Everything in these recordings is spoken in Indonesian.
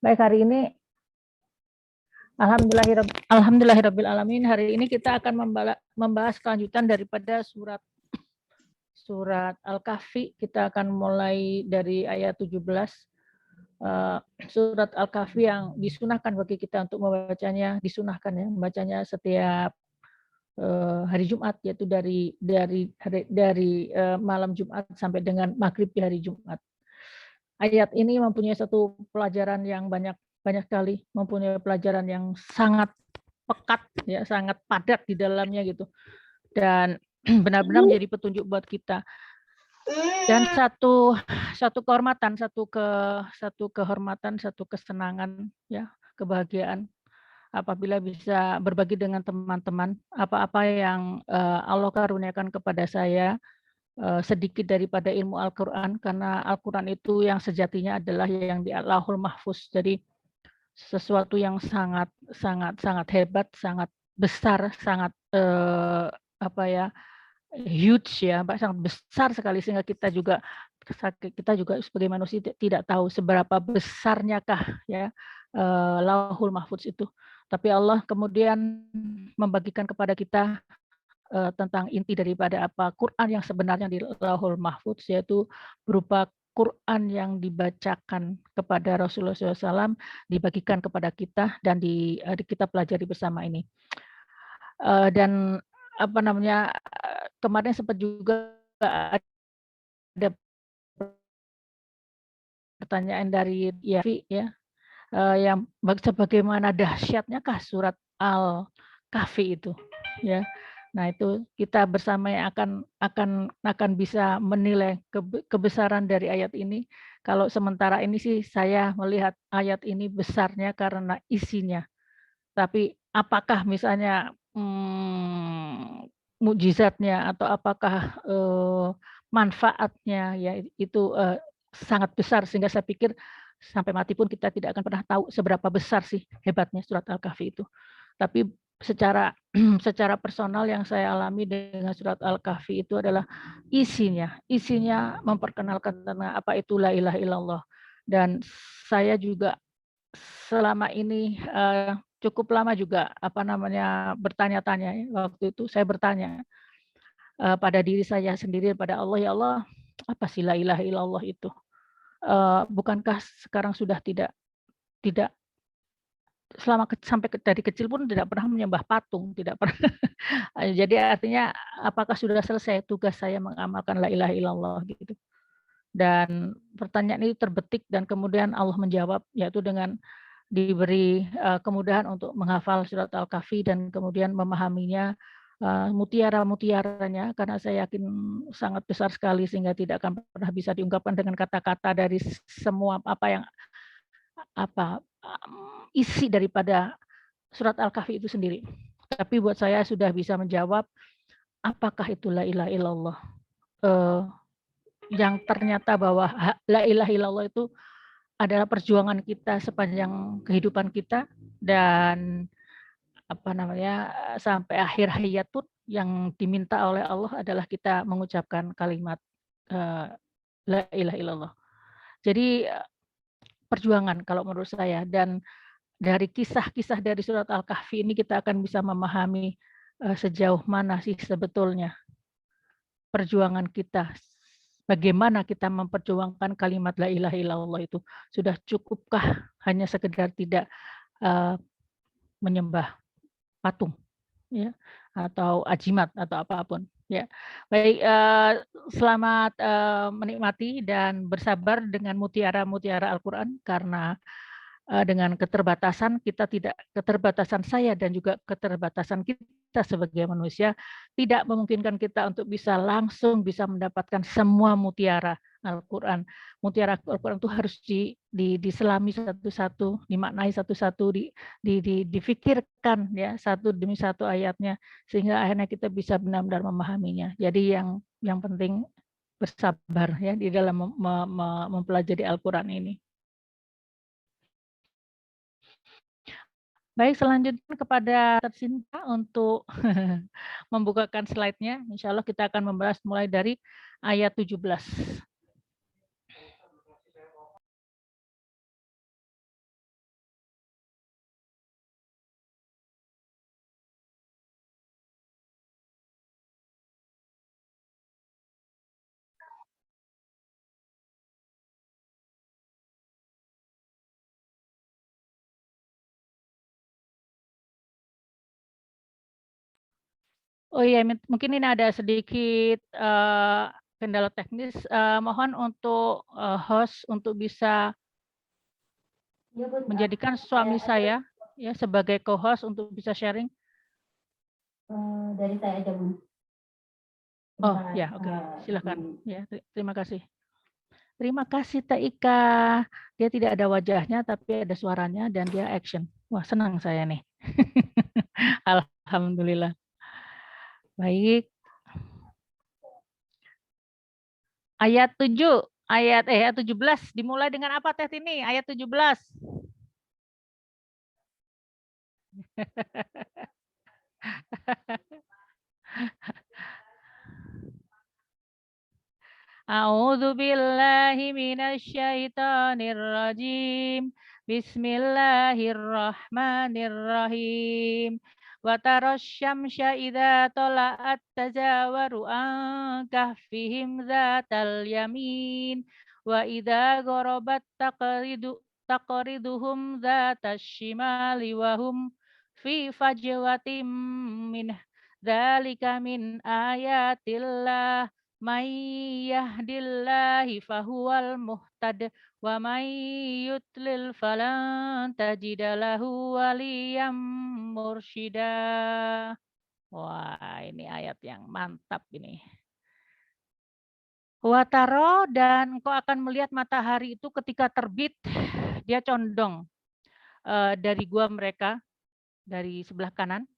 Baik, hari ini Alhamdulillahirabbil alamin. Hari ini kita akan membahas kelanjutan daripada surat Al-Kahfi. Kita akan mulai dari ayat 17. Surat Al-Kahfi yang disunahkan bagi kita untuk membacanya, membacanya setiap hari Jumat, yaitu dari malam Jumat sampai dengan maghrib di hari Jumat. Ayat ini mempunyai satu pelajaran yang banyak sekali, mempunyai pelajaran yang sangat pekat, ya, sangat padat di dalamnya gitu, dan benar-benar menjadi petunjuk buat kita. Dan satu kehormatan, satu kehormatan, satu kesenangan, ya, kebahagiaan apabila bisa berbagi dengan teman-teman apa-apa yang Allah karuniakan kepada saya, sedikit daripada ilmu Al-Quran, karena Al-Quran itu yang sejatinya adalah yang di Lauhul Mahfuz. Jadi sesuatu yang sangat hebat, sangat besar, sangat huge, ya, sangat besar sekali, sehingga kita juga sebagai manusia tidak tahu seberapa besarnyakah, ya, Lauhul Mahfuz itu. Tapi Allah kemudian membagikan kepada kita tentang inti daripada apa Quran yang sebenarnya di Lauhul Mahfuz, yaitu berupa Quran yang dibacakan kepada Rasulullah SAW, dibagikan kepada kita dan kita pelajari bersama ini. Dan kemarin sempat juga ada pertanyaan dari Yafi, ya, yang bagaimana dahsyatnyakah surat Al-Kahfi itu, ya. Nah, itu kita bersama yang akan bisa menilai kebesaran dari ayat ini. Kalau sementara ini sih saya melihat ayat ini besarnya karena isinya. Tapi apakah misalnya mukjizatnya atau apakah manfaatnya, ya, itu sangat besar, sehingga saya pikir sampai mati pun kita tidak akan pernah tahu seberapa besar sih hebatnya surat Al-Kahfi itu. Tapi secara personal yang saya alami dengan surat Al-Kahfi itu adalah isinya memperkenalkan tentang apa itu la ilaha illallah. Dan saya juga selama ini cukup lama juga bertanya-tanya, ya. Waktu itu saya bertanya pada diri saya sendiri, pada Allah, ya Allah, apa sih la ilaha illallah itu? Bukankah sekarang sudah tidak sampai dari kecil pun tidak pernah menyembah patung, tidak pernah. Jadi artinya apakah sudah selesai tugas saya mengamalkan la ilaha illallah gitu. Dan pertanyaan itu terbetik dan kemudian Allah menjawab, yaitu dengan diberi kemudahan untuk menghafal surat Al-Kahfi dan kemudian memahaminya, mutiara-mutiaranya, karena saya yakin sangat besar sekali sehingga tidak akan pernah bisa diungkapkan dengan kata-kata dari semua isi daripada surat Al-Kahfi itu sendiri. Tapi buat saya sudah bisa menjawab apakah itu la ilaha illallah, yang ternyata bahwa la ilaha illallah itu adalah perjuangan kita sepanjang kehidupan kita, dan sampai akhir hayat pun yang diminta oleh Allah adalah kita mengucapkan kalimat la ilaha illallah. Jadi perjuangan kalau menurut saya, dan dari kisah-kisah dari surat Al-Kahfi ini kita akan bisa memahami sejauh mana sih sebetulnya perjuangan kita. Bagaimana kita memperjuangkan kalimat la ilaha illallah itu. Sudah cukupkah hanya sekedar tidak menyembah patung, ya, atau ajimat atau apapun, ya. Baik, selamat menikmati dan bersabar dengan mutiara-mutiara Al-Qur'an, karena dengan keterbatasan saya dan juga keterbatasan kita sebagai manusia tidak memungkinkan kita untuk langsung bisa mendapatkan semua mutiara Al-Qur'an. Mutiara Al-Qur'an itu harus diselami satu-satu, dimaknai satu-satu, difikirkan, ya, satu demi satu ayatnya, sehingga akhirnya kita bisa benar-benar memahaminya. Jadi yang penting bersabar, ya, di dalam mempelajari Al-Qur'an ini. Baik, selanjutnya kepada Tersinta untuk membukakan slide-nya. Insya Allah kita akan membahas mulai dari ayat 17. Oh iya, mungkin ini ada sedikit, kendala teknis, mohon untuk, host untuk bisa Iya, Bun, menjadikan suami saya ya sebagai co-host untuk bisa sharing. dari saya aja, Bun. Oh ya, oke, silakan. Ya, terima kasih. Terima kasih Teh Ika. Dia tidak ada wajahnya tapi ada suaranya dan dia action. Wah, senang saya nih. Alhamdulillah. Baik. Ayat 7, ayat 17 dimulai dengan apa Teh Tini? Ayat 17. A'udzu billahi minasyaitonir rajim. Bismillahirrahmanirrahim. Wa tarasyamsya idza tala'at tazawaru an kahfihim dzatal yamin wa idza gharabat taqriduhum dzatas shimali wa hum fi fajwatin min dzalika min ayatillah. May yahdillahi fahuwal muhtad wa may yutlil falan tajida lahu waliyam mursyida. Wah, ini ayat yang mantap ini. Wataro dan engkau akan melihat matahari itu ketika terbit, dia condong dari gua mereka, dari sebelah kanan.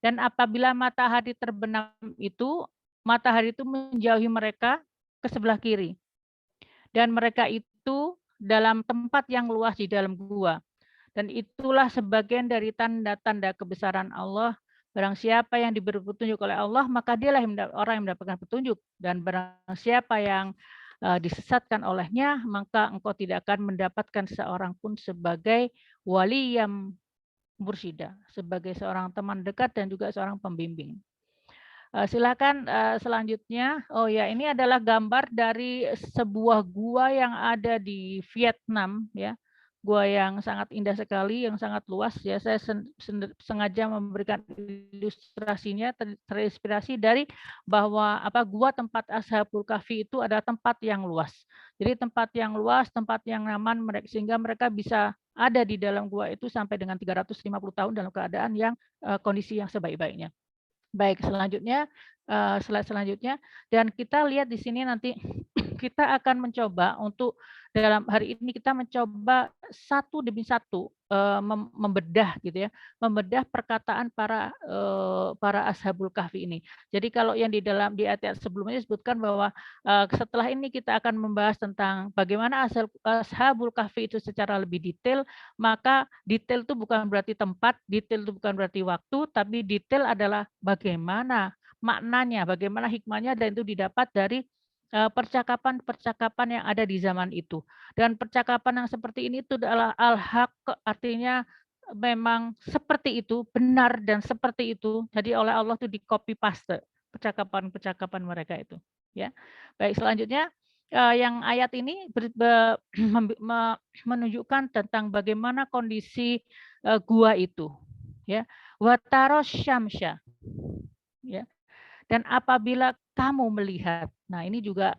Dan apabila matahari terbenam itu, matahari itu menjauhi mereka ke sebelah kiri. Dan mereka itu dalam tempat yang luas di dalam gua. Dan itulah sebagian dari tanda-tanda kebesaran Allah. Barang siapa yang diberi petunjuk oleh Allah, maka dialah orang yang mendapatkan petunjuk. Dan barang siapa yang disesatkan olehnya, maka engkau tidak akan mendapatkan seorang pun sebagai wali yang mursyida, sebagai seorang teman dekat dan juga seorang pembimbing. Silakan selanjutnya. Oh ya, ini adalah gambar dari sebuah gua yang ada di Vietnam ya. Gua yang sangat indah sekali, yang sangat luas ya. Saya sengaja memberikan ilustrasinya terinspirasi dari bahwa gua tempat Ashabul Kahfi itu adalah tempat yang luas. Jadi tempat yang luas, tempat yang nyaman sehingga mereka bisa ada di dalam gua itu sampai dengan 350 tahun dalam keadaan yang kondisi yang sebaik-baiknya. Baik, selanjutnya slide selanjutnya dan kita lihat di sini nanti kita akan mencoba untuk dalam hari ini kita mencoba satu demi satu membedah gitu ya, membedah perkataan para Ashabul Kahfi ini. Jadi kalau yang di ayat sebelumnya disebutkan bahwa setelah ini kita akan membahas tentang bagaimana Ashabul Kahfi itu secara lebih detail, maka detail itu bukan berarti tempat, detail itu bukan berarti waktu, tapi detail adalah bagaimana maknanya, bagaimana hikmahnya dan itu didapat dari percakapan-percakapan yang ada di zaman itu. Dan percakapan yang seperti ini itu adalah al-haq, artinya memang seperti itu, benar dan seperti itu. Jadi oleh Allah itu di copy paste percakapan-percakapan mereka itu. Ya, baik selanjutnya yang ayat ini menunjukkan tentang bagaimana kondisi gua itu. Ya, wataros syamsya. Ya, dan apabila kamu melihat, nah ini juga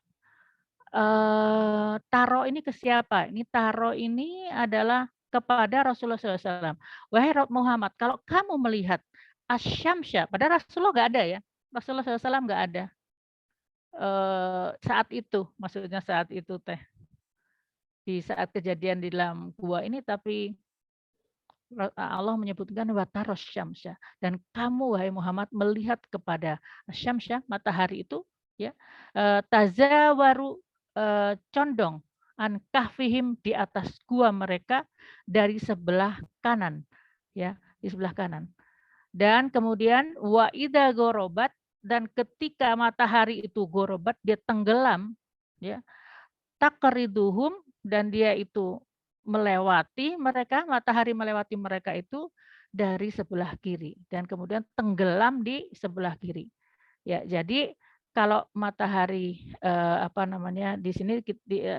taro ini ke siapa? Ini taro ini adalah kepada Rasulullah SAW. Wahai Muhammad, kalau kamu melihat asyamsya, padahal Rasulullah nggak ada ya, Rasulullah SAW nggak ada saat itu, maksudnya saat itu teh di saat kejadian di dalam gua ini, tapi Allah menyebutkan wataros syamsya dan kamu wahai Muhammad melihat kepada syamsya matahari itu ya tazawaru condong an kahfihim di atas gua mereka dari sebelah kanan ya di sebelah kanan dan kemudian wa idza gorobat dan ketika matahari itu gorobat dia tenggelam ya takriduhum dan dia itu melewati mereka, matahari melewati mereka itu dari sebelah kiri dan kemudian tenggelam di sebelah kiri. Ya, jadi kalau matahari apa namanya di sini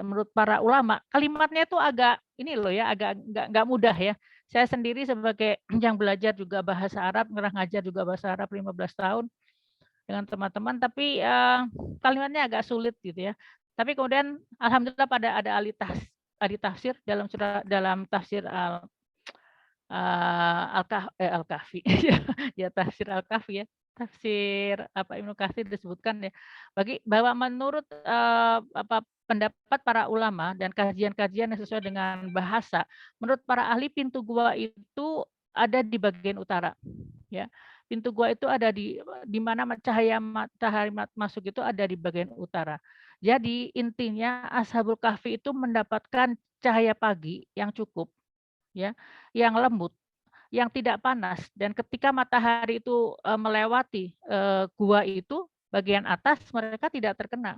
menurut para ulama kalimatnya itu agak ini loh ya, agak nggak mudah ya. Saya sendiri sebagai yang belajar juga bahasa Arab, ngajar juga bahasa Arab 15 tahun dengan teman-teman, tapi kalimatnya agak sulit gitu ya. Tapi kemudian alhamdulillah ada ahli tafsir dalam tafsir Al-Kahfi ya tafsir Al-Kahfi ya. Tafsir apa Ibnu Katsir disebutkan ya. Bahwa menurut apa pendapat para ulama dan kajian-kajian yang sesuai dengan bahasa, menurut para ahli pintu gua itu ada di bagian utara ya. Pintu gua itu ada di mana cahaya matahari masuk itu ada di bagian utara. Jadi intinya Ashabul Kahfi itu mendapatkan cahaya pagi yang cukup ya, yang lembut, yang tidak panas dan ketika matahari itu melewati gua itu bagian atas mereka tidak terkena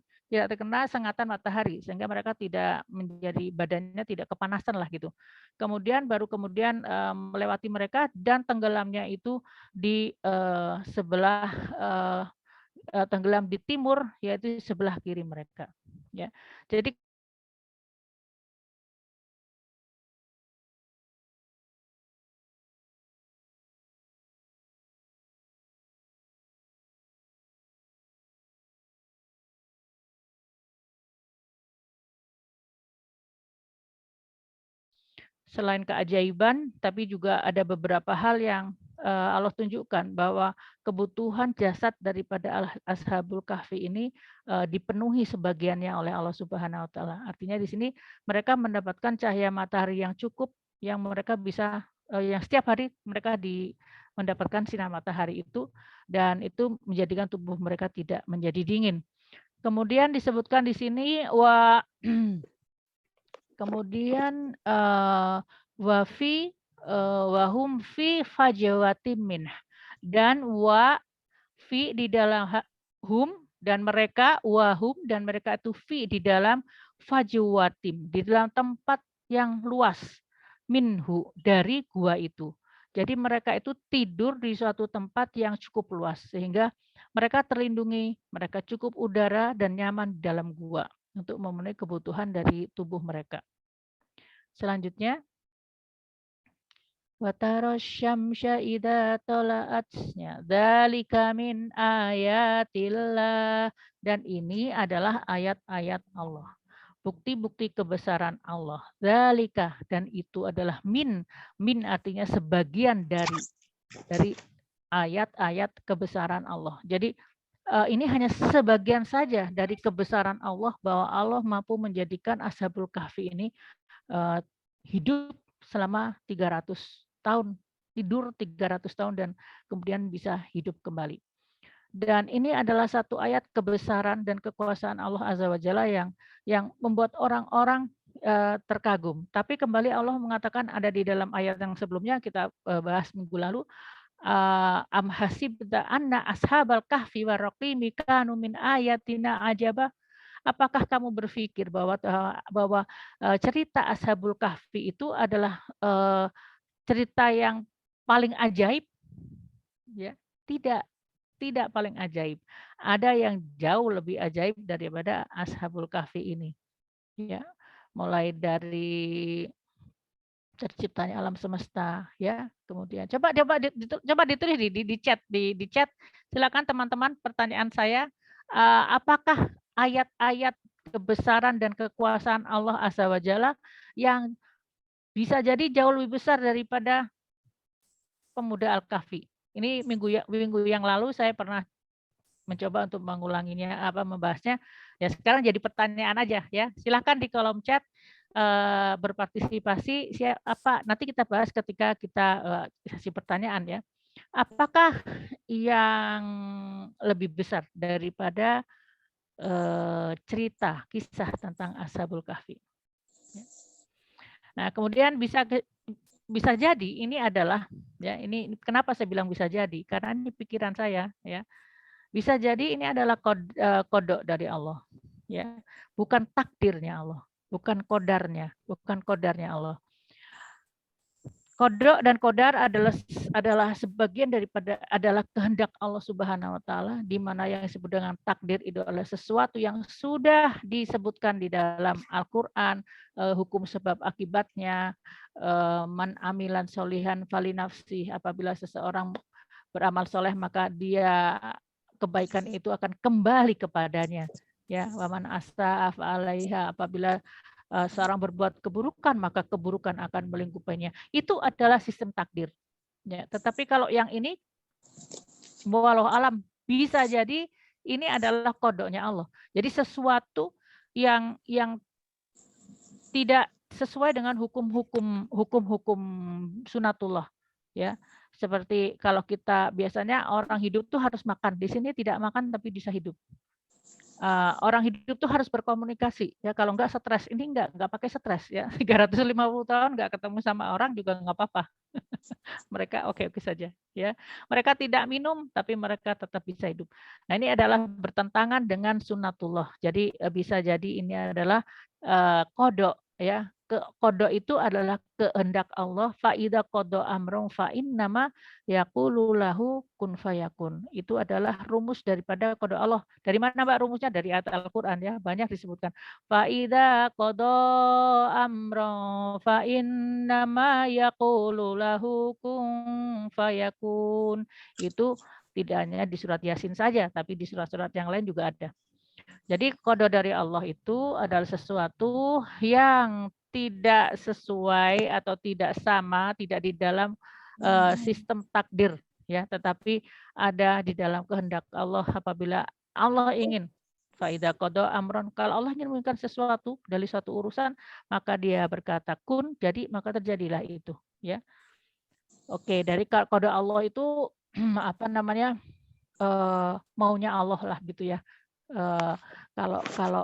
sengatan matahari sehingga mereka tidak menjadi badannya tidak kepanasan lah gitu. Kemudian melewati mereka dan tenggelamnya itu di sebelah tenggelam di timur yaitu sebelah kiri mereka ya. Jadi selain keajaiban, tapi juga ada beberapa hal yang Allah tunjukkan bahwa kebutuhan jasad daripada Ashabul Kahfi ini dipenuhi sebagiannya oleh Allah Subhanahu wa taala. Artinya di sini mereka mendapatkan cahaya matahari yang cukup yang mereka bisa yang setiap hari mereka mendapatkan sinar matahari itu dan itu menjadikan tubuh mereka tidak menjadi dingin. Kemudian disebutkan di sini kemudian wahum fi fajawatim min dan fi di dalam hum dan mereka wahum dan mereka itu fi di dalam fajawatim di dalam tempat yang luas minhu dari gua itu. Jadi mereka itu tidur di suatu tempat yang cukup luas sehingga mereka terlindungi, mereka cukup udara dan nyaman di dalam gua untuk memenuhi kebutuhan dari tubuh mereka. Selanjutnya, watarosyamsya idza tala'atnya dzalika min ayatillah dan ini adalah ayat-ayat Allah. Bukti-bukti kebesaran Allah. Dzalika dan itu adalah min artinya sebagian dari ayat-ayat kebesaran Allah. Jadi ini hanya sebagian saja dari kebesaran Allah bahwa Allah mampu menjadikan Ashabul Kahfi ini hidup selama 300 tahun, tidur 300 tahun dan kemudian bisa hidup kembali. Dan ini adalah satu ayat kebesaran dan kekuasaan Allah Azza wa Jalla yang membuat orang-orang terkagum. Tapi kembali Allah mengatakan ada di dalam ayat yang sebelumnya kita bahas minggu lalu, am hasibta anna ashabal kahfi warraqimi kanu min ayatina ajaba. Apakah kamu berpikir bahwa cerita Ashabul Kahfi itu adalah cerita yang paling ajaib? Ya, tidak paling ajaib. Ada yang jauh lebih ajaib daripada Ashabul Kahfi ini. Ya, mulai dari terciptanya alam semesta, ya. Kemudian coba ditulis di chat. Silakan teman-teman pertanyaan saya, apakah ayat-ayat kebesaran dan kekuasaan Allah Azza wa Jalla yang bisa jadi jauh lebih besar daripada pemuda Al-Kahfi. Ini minggu yang lalu saya pernah mencoba untuk mengulanginya, membahasnya. Ya sekarang jadi pertanyaan aja ya. Silakan di kolom chat berpartisipasi. Nanti kita bahas ketika kita sesi pertanyaan ya. Apakah yang lebih besar daripada cerita kisah tentang Ashabul Kahfi? Nah, kemudian bisa jadi ini adalah ya ini kenapa saya bilang bisa jadi? Karena ini pikiran saya ya. Bisa jadi ini adalah kodok dari Allah ya. Bukan takdirnya Allah, bukan kodarnya Allah. Qada dan qadar adalah sebagian daripada adalah kehendak Allah Subhanahu wa taala, di mana yang disebut dengan takdir itu adalah sesuatu yang sudah disebutkan di dalam Al-Qur'an, hukum sebab akibatnya, man amilan solihan falinafsih, apabila seseorang beramal soleh maka dia kebaikan itu akan kembali kepadanya, ya, waman asa alaiha, apabila seorang berbuat keburukan maka keburukan akan melingkupinya. Itu adalah sistem takdir. Ya, tetapi kalau yang ini walau alam bisa jadi ini adalah kodoknya Allah. Jadi sesuatu yang tidak sesuai dengan hukum-hukum sunatullah, ya. Seperti kalau kita biasanya orang hidup tuh harus makan, di sini tidak makan tapi bisa hidup. Orang hidup tuh harus berkomunikasi, ya, kalau enggak stres, ini enggak pakai stres, ya, 350 tahun enggak ketemu sama orang juga enggak apa-apa. Mereka oke-oke saja, ya. Mereka tidak minum, tapi mereka tetap bisa hidup. Nah, ini adalah bertentangan dengan sunatullah. Jadi, bisa jadi ini adalah, qada, ya. Qada itu adalah kehendak Allah, fa idza qada amrun fa innama yaqulu lahu kun fayakun. Itu adalah rumus daripada qada Allah. Dari mana Mbak rumusnya? Dari ayat Al-Qur'an, ya, banyak disebutkan. Fa idza qada amran fa innama yaqulu lahu kun fayakun. Itu tidak hanya di surat Yasin saja, tapi di surat-surat yang lain juga ada. Jadi qada dari Allah itu adalah sesuatu yang tidak sesuai atau tidak sama, tidak di dalam sistem takdir, ya, tetapi ada di dalam kehendak Allah apabila Allah ingin. Faida qada amron, kalau Allah ingin menginginkan sesuatu dari suatu urusan, maka dia berkata kun, jadi maka terjadilah itu, ya. Oke, dari qada Allah itu apa namanya? Maunya Allah lah gitu ya.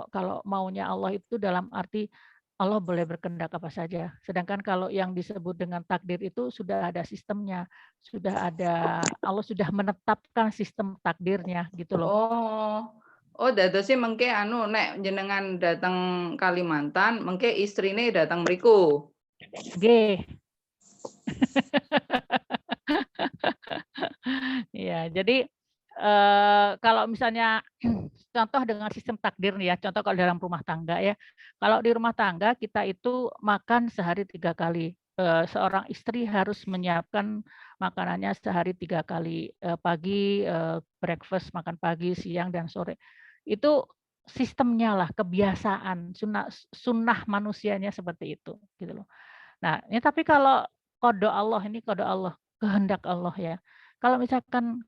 Kalau maunya Allah itu dalam arti Allah boleh berkehendak apa saja. Sedangkan kalau yang disebut dengan takdir itu sudah ada sistemnya, sudah ada Allah sudah menetapkan sistem takdirnya gitu loh. Oh. Oh, dadosé mengke anu nek jenengan dateng Kalimantan, mengke istrine datang mriku. Nggih. Iya, jadi kalau misalnya contoh dengan sistem takdir nih ya, contoh kalau dalam rumah tangga ya. Kalau di rumah tangga kita itu makan sehari 3 kali. Seorang istri harus menyiapkan makanannya sehari 3 kali, pagi, breakfast, makan pagi, siang, dan sore. Itu sistemnya lah, kebiasaan, sunnah manusianya seperti itu, gitu loh. Nah, ini tapi kalau qada Allah, ini qada Allah, kehendak Allah ya. Kalau misalkan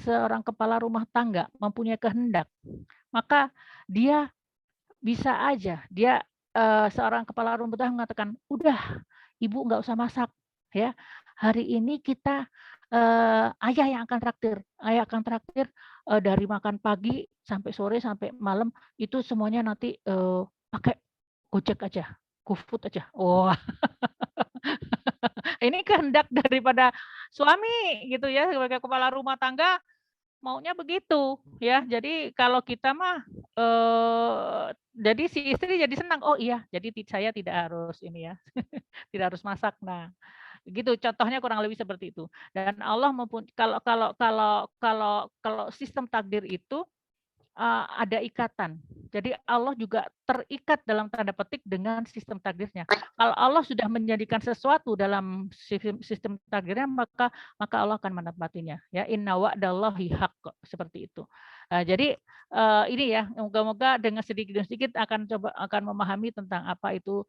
seorang kepala rumah tangga mempunyai kehendak, maka dia bisa aja dia, seorang kepala rumah tangga mengatakan, "Udah, Ibu nggak usah masak, ya. Hari ini kita, Ayah yang akan traktir. Ayah akan traktir, dari makan pagi sampai sore, sampai malam, itu semuanya nanti, pakai Gojek aja, GoFood aja." Wah. Ini kehendak daripada suami gitu ya, sebagai kepala rumah tangga maunya begitu ya. Jadi kalau kita mah, jadi si istri jadi senang, "Oh iya, jadi saya tidak harus ini ya, tidak harus masak." Nah, gitu contohnya kurang lebih seperti itu. Dan Allah kalau sistem takdir itu ada ikatan. Jadi Allah juga terikat dalam tanda petik dengan sistem takdirnya. Kalau Allah sudah menjadikan sesuatu dalam sistem takdirnya, maka Allah akan menepatinya. Ya, inna wa'dallahi haqq, seperti itu. Jadi ini ya, moga-moga dengan sedikit demi sedikit akan memahami tentang apa itu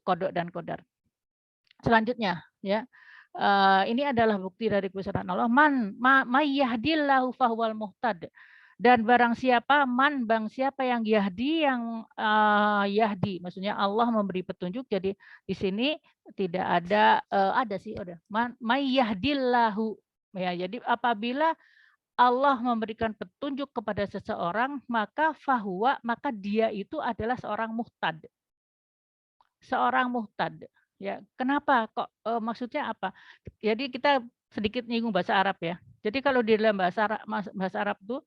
qada dan qadar. Selanjutnya, ya. Ini adalah bukti dari kebesaran Allah. May yahdillahu fahuwal muhtad. Dan barang siapa yang yahdi, yahdi, maksudnya Allah memberi petunjuk. Jadi di sini tidak ada, ada sih, ada. May yahdillahu, ya. Jadi apabila Allah memberikan petunjuk kepada seseorang, maka dia itu adalah seorang muhtad. Seorang muhtad, ya. Kenapa kok, maksudnya apa? Jadi kita sedikit nyinggung bahasa Arab ya. Jadi kalau di dalam bahasa Arab itu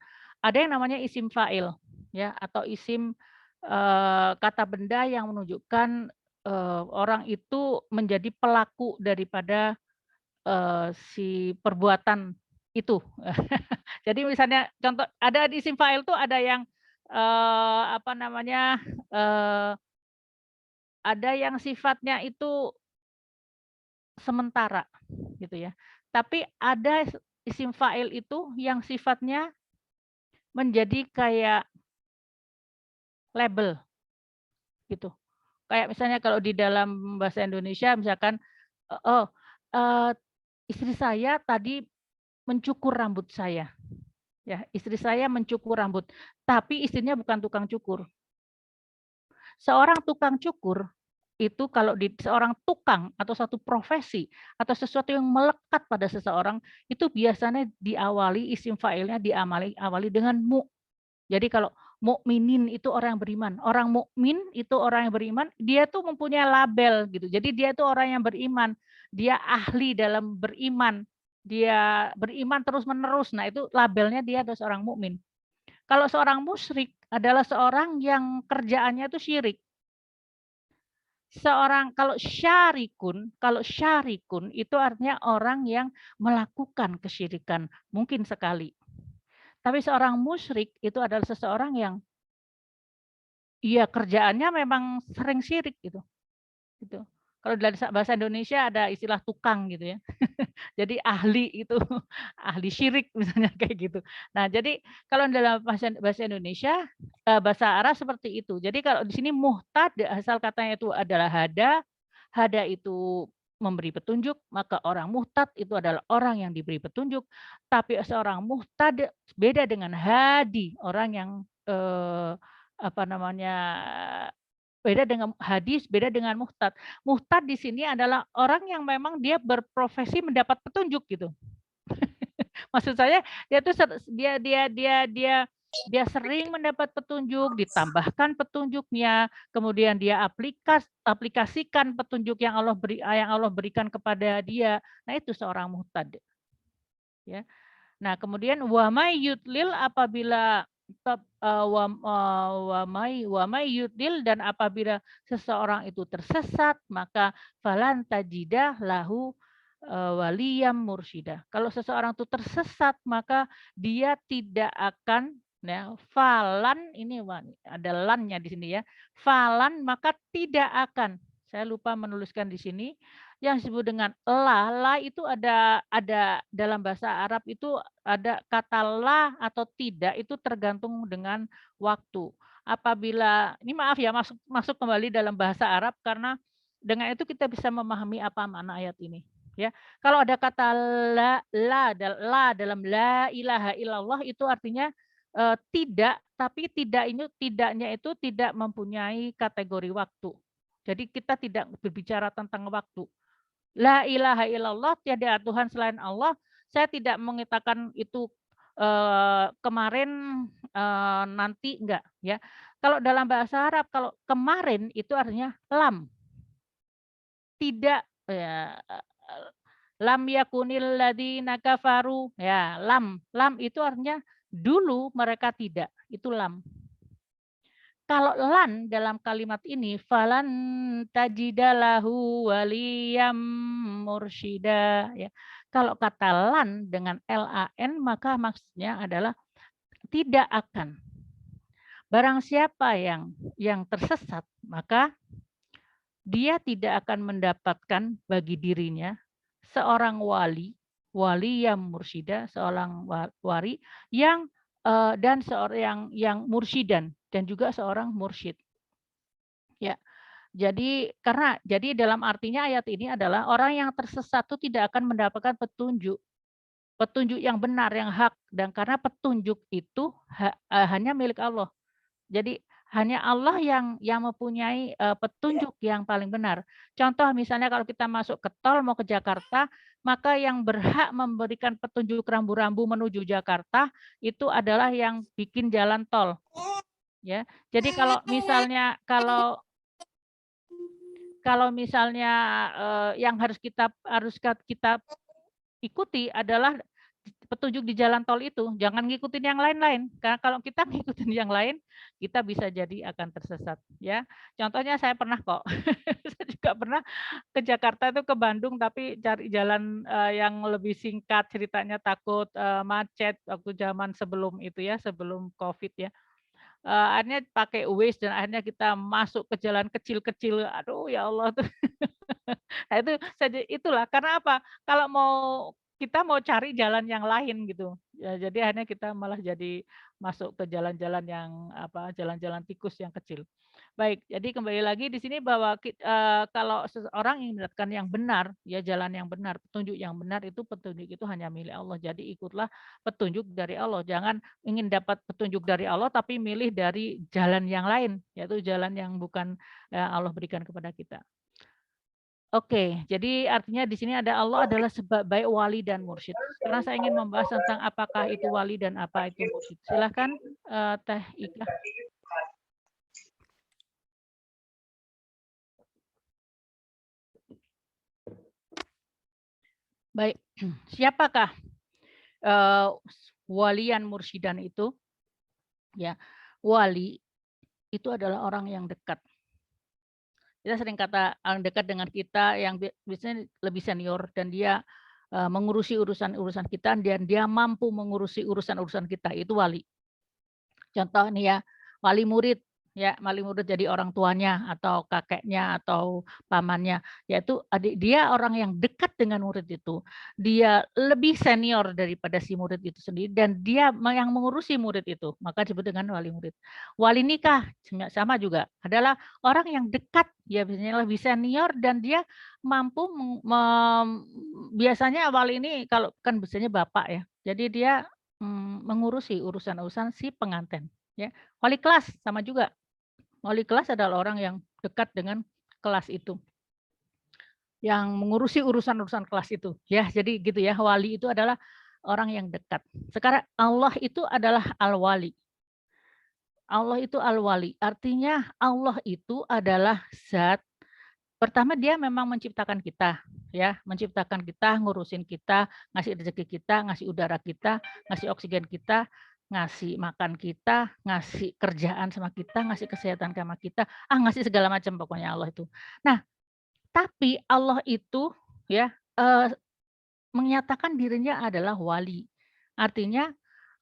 ada yang namanya isim fa'il, ya, atau isim, kata benda yang menunjukkan, orang itu menjadi pelaku daripada si perbuatan itu. Jadi misalnya contoh ada di isim fa'il tuh ada yang apa namanya, ada yang sifatnya itu sementara gitu ya. Tapi ada isim fa'il itu yang sifatnya menjadi kayak label gitu. Kayak misalnya kalau di dalam bahasa Indonesia misalkan, oh, eee, istri saya tadi mencukur rambut saya, ya, istri saya mencukur rambut, tapi istrinya bukan tukang cukur. Seorang tukang cukur, itu kalau seorang tukang atau satu profesi, atau sesuatu yang melekat pada seseorang, itu biasanya diawali isim fa'ilnya awali dengan mu. Jadi kalau mukminin itu orang yang beriman, orang mukmin itu orang yang beriman, dia tuh mempunyai label gitu. Jadi dia itu orang yang beriman, dia ahli dalam beriman, dia beriman terus-menerus. Nah, itu labelnya dia adalah seorang mukmin. Kalau seorang musyrik adalah seorang yang kerjaannya itu syirik. Kalau syarikun itu artinya orang yang melakukan kesyirikan, mungkin sekali. Tapi seorang musyrik itu adalah seseorang yang kerjaannya memang sering syirik gitu. Kalau dari bahasa Indonesia ada istilah tukang gitu ya. Jadi ahli itu, ahli syirik misalnya kayak gitu. Nah, jadi kalau dalam bahasa Indonesia, bahasa Arab seperti itu. Jadi kalau di sini muhtad asal katanya itu adalah hada itu memberi petunjuk, maka orang muhtad itu adalah orang yang diberi petunjuk. Tapi seorang muhtad beda dengan hadi, orang yang apa namanya, beda dengan hadis, beda dengan muhtad. Muhtad di sini adalah orang yang memang dia berprofesi mendapat petunjuk gitu. Maksud saya dia tuh dia sering mendapat petunjuk, ditambahkan petunjuknya, kemudian dia aplikasikan petunjuk yang Allah berikan kepada dia. Nah, itu seorang muhtad. Ya. Nah, kemudian wa may yudlil apabila wa may yudlil dan apabila seseorang itu tersesat maka falan tajidah lahu waliyam mursyida. Kalau seseorang itu tersesat maka dia tidak akan ya, falan ini ada lannya di sini ya. Falan maka tidak akan. Saya lupa menuliskan di sini yang disebut dengan la itu ada dalam bahasa Arab itu ada kata la atau tidak itu tergantung dengan waktu. Apabila ini maaf ya masuk kembali dalam bahasa Arab karena dengan itu kita bisa memahami apa makna ayat ini ya. Kalau ada kata la dalam la ilaha illallah itu artinya tidak, tapi tidaknya itu tidak mempunyai kategori waktu. Jadi kita tidak berbicara tentang waktu. La ilaha illallah, tiada Tuhan selain Allah. Saya tidak mengatakan itu kemarin, nanti enggak ya. Kalau dalam bahasa Arab kalau kemarin itu artinya lam. Tidak ya, lam yakunil ladzina kafaru ya, lam. Lam itu artinya dulu mereka tidak, itu lam. Kalau lan dalam kalimat ini falan tajidalahu waliyam mursyida ya. Kalau kata lan dengan LAN maka maksudnya adalah tidak akan. Barang siapa yang tersesat maka dia tidak akan mendapatkan bagi dirinya seorang wali yang mursyida, seorang wali yang dan seorang yang mursyidan dan juga seorang mursyid. Ya. Jadi dalam artinya ayat ini adalah orang yang tersesat itu tidak akan mendapatkan petunjuk yang benar, yang hak dan karena petunjuk itu hanya milik Allah. Jadi hanya Allah yang mempunyai petunjuk yang paling benar. Contoh misalnya kalau kita masuk ke tol mau ke Jakarta, maka yang berhak memberikan petunjuk rambu-rambu menuju Jakarta itu adalah yang bikin jalan tol. Ya. Jadi kalau misalnya yang harus kita ikuti adalah petunjuk di jalan tol itu, jangan ngikutin yang lain-lain. Karena kalau kita ngikutin yang lain, kita bisa jadi akan tersesat, ya. Contohnya saya pernah kok, saya juga pernah ke Jakarta itu ke Bandung, tapi cari jalan, yang lebih singkat, ceritanya takut, macet waktu zaman sebelum itu ya, sebelum Covid ya. Akhirnya pakai Waze dan akhirnya kita masuk ke jalan kecil-kecil, aduh ya Allah tuh. Nah itu saja itulah, karena apa, kalau kita mau cari jalan yang lain gitu, ya jadi akhirnya kita malah jadi masuk ke jalan-jalan yang apa, jalan-jalan tikus yang kecil. Baik, jadi kembali lagi di sini bahwa kalau seseorang ingin mendapatkan yang benar, ya jalan yang benar, petunjuk yang benar itu petunjuk itu hanya milik Allah. Jadi ikutlah petunjuk dari Allah. Jangan ingin dapat petunjuk dari Allah tapi milih dari jalan yang lain, yaitu jalan yang bukan Allah berikan kepada kita. Oke, jadi artinya di sini ada Allah adalah sebab baik wali dan mursyid. Sekarang saya ingin membahas tentang apakah itu wali dan apa itu mursyid. Silahkan Teh Ika. Baik, siapakah walian mursyidan itu? Ya, wali itu adalah orang yang dekat. Kita sering kata orang dekat dengan kita yang biasanya lebih senior dan dia mengurusi urusan-urusan kita dan dia mampu mengurusi urusan-urusan kita, itu wali. Contoh nih ya, wali murid ya, wali murid jadi orang tuanya atau kakeknya atau pamannya, yaitu adik dia orang yang dekat dengan murid itu. Dia lebih senior daripada si murid itu sendiri dan dia yang mengurusi murid itu, maka disebut dengan wali murid. Wali nikah sama juga adalah orang yang dekat, ya biasanya lebih senior dan dia mampu biasanya wali ini kalau kan biasanya bapak ya. Jadi dia mengurusi urusan-urusan si pengantin, ya. Wali kelas sama juga. Wali kelas adalah orang yang dekat dengan kelas itu, yang mengurusi urusan-urusan kelas itu, ya. Jadi gitu ya, wali itu adalah orang yang dekat. Sekarang Allah itu adalah al-wali. Allah itu al-wali, artinya Allah itu adalah zat pertama dia memang menciptakan kita, ya, menciptakan kita, ngurusin kita, ngasih rezeki kita, ngasih udara kita, ngasih oksigen kita, ngasih makan kita, ngasih kerjaan sama kita, ngasih kesehatan sama kita, ngasih segala macam pokoknya Allah itu. Nah, tapi Allah itu ya, menyatakan dirinya adalah wali. Artinya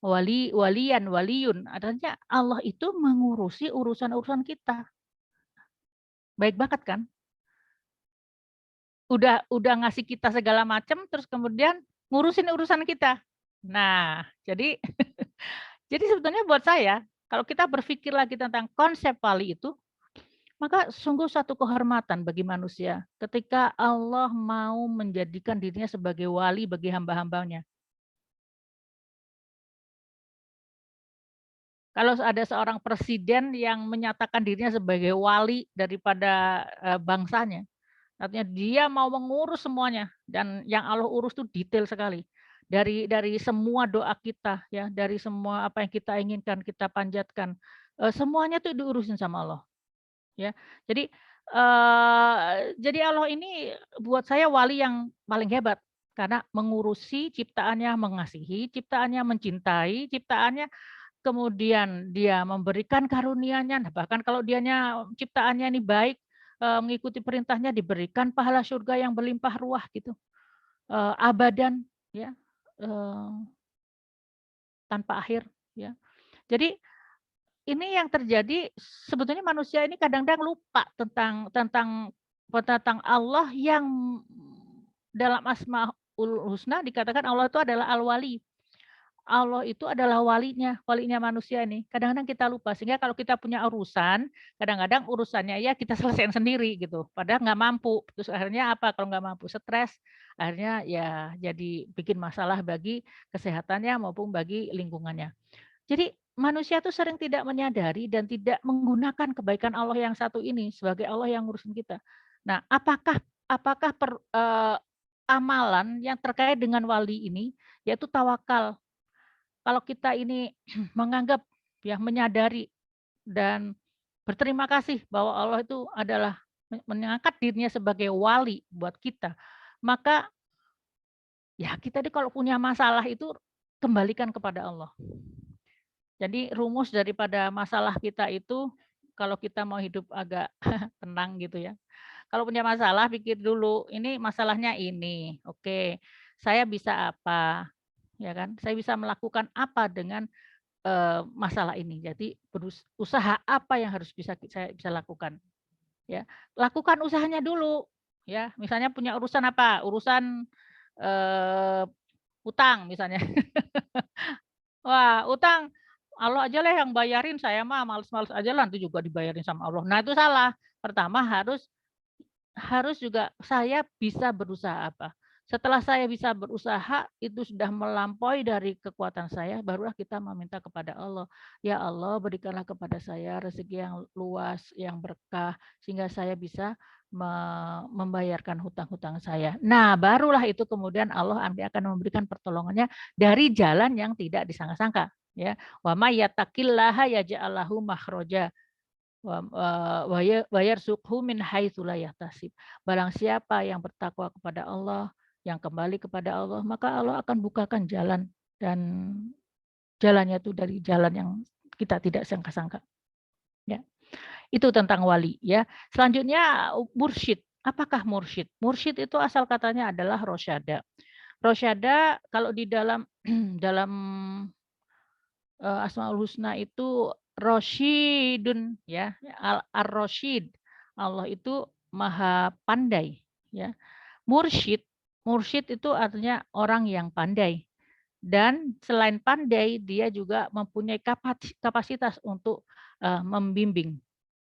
waliyun, artinya Allah itu mengurusi urusan-urusan kita. Baik banget kan? Udah ngasih kita segala macam, terus kemudian ngurusin urusan kita. Nah, jadi jadi sebetulnya buat saya, kalau kita berpikir lagi tentang konsep wali itu, maka sungguh satu kehormatan bagi manusia ketika Allah mau menjadikan dirinya sebagai wali bagi hamba-hambanya. Kalau ada seorang presiden yang menyatakan dirinya sebagai wali daripada, bangsanya, artinya dia mau mengurus semuanya dan yang Allah urus tuh detail sekali. Dari semua doa kita ya, dari semua apa yang kita inginkan, kita panjatkan, semuanya tuh diurusin sama Allah, ya. Jadi Allah ini buat saya wali yang paling hebat, karena mengurusi ciptaannya, mengasihi ciptaannya, mencintai ciptaannya, kemudian dia memberikan karunia-Nya, nah bahkan kalau dianya ciptaannya ini baik, mengikuti perintahnya diberikan pahala surga yang berlimpah ruah gitu, abadan ya, eee, tanpa akhir ya. Jadi ini yang terjadi sebetulnya manusia ini kadang-kadang lupa tentang Allah yang dalam Asmaul Husna dikatakan Allah itu adalah Al-Wali. Allah itu adalah walinya manusia ini. Kadang-kadang kita lupa, sehingga kalau kita punya urusan, kadang-kadang urusannya ya kita selesaiin sendiri gitu, padahal nggak mampu. Terus akhirnya apa, kalau nggak mampu stres, akhirnya ya jadi bikin masalah bagi kesehatannya maupun bagi lingkungannya. Jadi manusia tuh sering tidak menyadari dan tidak menggunakan kebaikan Allah yang satu ini sebagai Allah yang ngurusin kita. Nah, apakah apakah amalan yang terkait dengan wali ini, yaitu tawakal. Kalau kita ini menganggap ya, menyadari dan berterima kasih bahwa Allah itu adalah mengangkat dirinya sebagai wali buat kita, maka Ya kita ini kalau punya masalah itu kembalikan kepada Allah. Jadi rumus daripada masalah kita itu kalau kita mau hidup agak tenang gitu ya. Kalau punya masalah pikir dulu, ini masalahnya ini. Oke, saya bisa apa? Ya kan? Saya bisa melakukan apa dengan masalah ini. Jadi usaha apa yang harus saya bisa lakukan, ya. Lakukan usahanya dulu, ya. Misalnya punya urusan apa? Urusan, eee, utang misalnya. Wah, utang Allah aja lah yang bayarin, saya mah males-males aja lah, nanti juga dibayarin sama Allah. Nah, itu salah. Pertama harus harus juga saya bisa berusaha apa. Setelah saya bisa berusaha, itu sudah melampaui dari kekuatan saya, barulah kita meminta kepada Allah. Ya Allah, berikanlah kepada saya rezeki yang luas, yang berkah, sehingga saya bisa membayarkan hutang-hutang saya. Nah, barulah itu kemudian Allah akan memberikan pertolongannya dari jalan yang tidak disangka-sangka. Ya, wa may yattaqillaha yaj'al lahu makhraja wa yarzuqhu min haitsu la yahtasib. Barang siapa yang bertakwa kepada Allah, yang kembali kepada Allah, maka Allah akan bukakan jalan dan jalannya itu dari jalan yang kita tidak sangka-sangka. Ya. Itu tentang wali ya. Selanjutnya mursyid. Apakah mursyid? Mursyid itu asal katanya adalah rosyada. Rosyada kalau di dalam dalam Asmaul Husna itu Rasyidun ya, Ar-Rasyid. Allah itu Maha Pandai ya. Mursyid, mursyid itu artinya orang yang pandai. Dan selain pandai, dia juga mempunyai kapasitas untuk membimbing.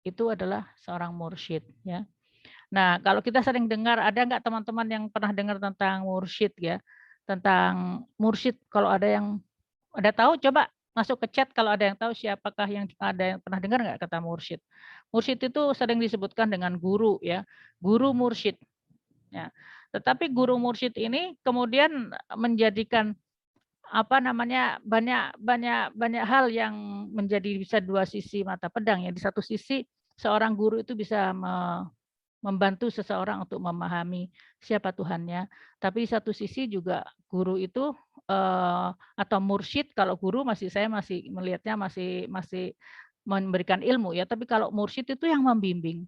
Itu adalah seorang mursyid ya. Nah, kalau kita sering dengar, ada nggak teman-teman yang pernah dengar tentang mursyid ya? Tentang mursyid, kalau ada tahu coba masuk ke chat kalau ada yang tahu siapakah yang ada yang pernah dengar nggak kata mursyid. Mursyid itu sering disebutkan dengan guru ya, guru mursyid. Ya. Tetapi guru mursyid ini kemudian menjadikan apa namanya banyak banyak banyak hal yang menjadi bisa dua sisi mata pedang ya. Di satu sisi seorang guru itu bisa membantu seseorang untuk memahami siapa Tuhannya. Tapi di satu sisi juga guru itu atau mursyid, kalau guru saya masih melihatnya masih masih memberikan ilmu ya, tapi kalau mursyid itu yang membimbing.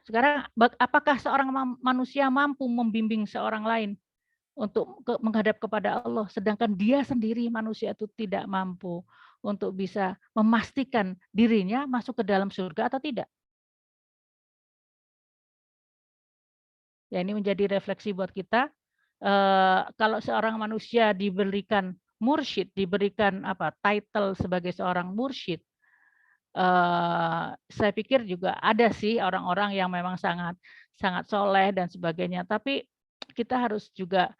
Sekarang apakah seorang manusia mampu membimbing seorang lain untuk menghadap kepada Allah, sedangkan dia sendiri manusia itu tidak mampu untuk bisa memastikan dirinya masuk ke dalam surga atau tidak? Ya ini menjadi refleksi buat kita, kalau seorang manusia diberikan mursyid, diberikan apa, title sebagai seorang mursyid, saya pikir juga ada sih orang-orang yang memang sangat sangat soleh dan sebagainya, tapi kita harus juga,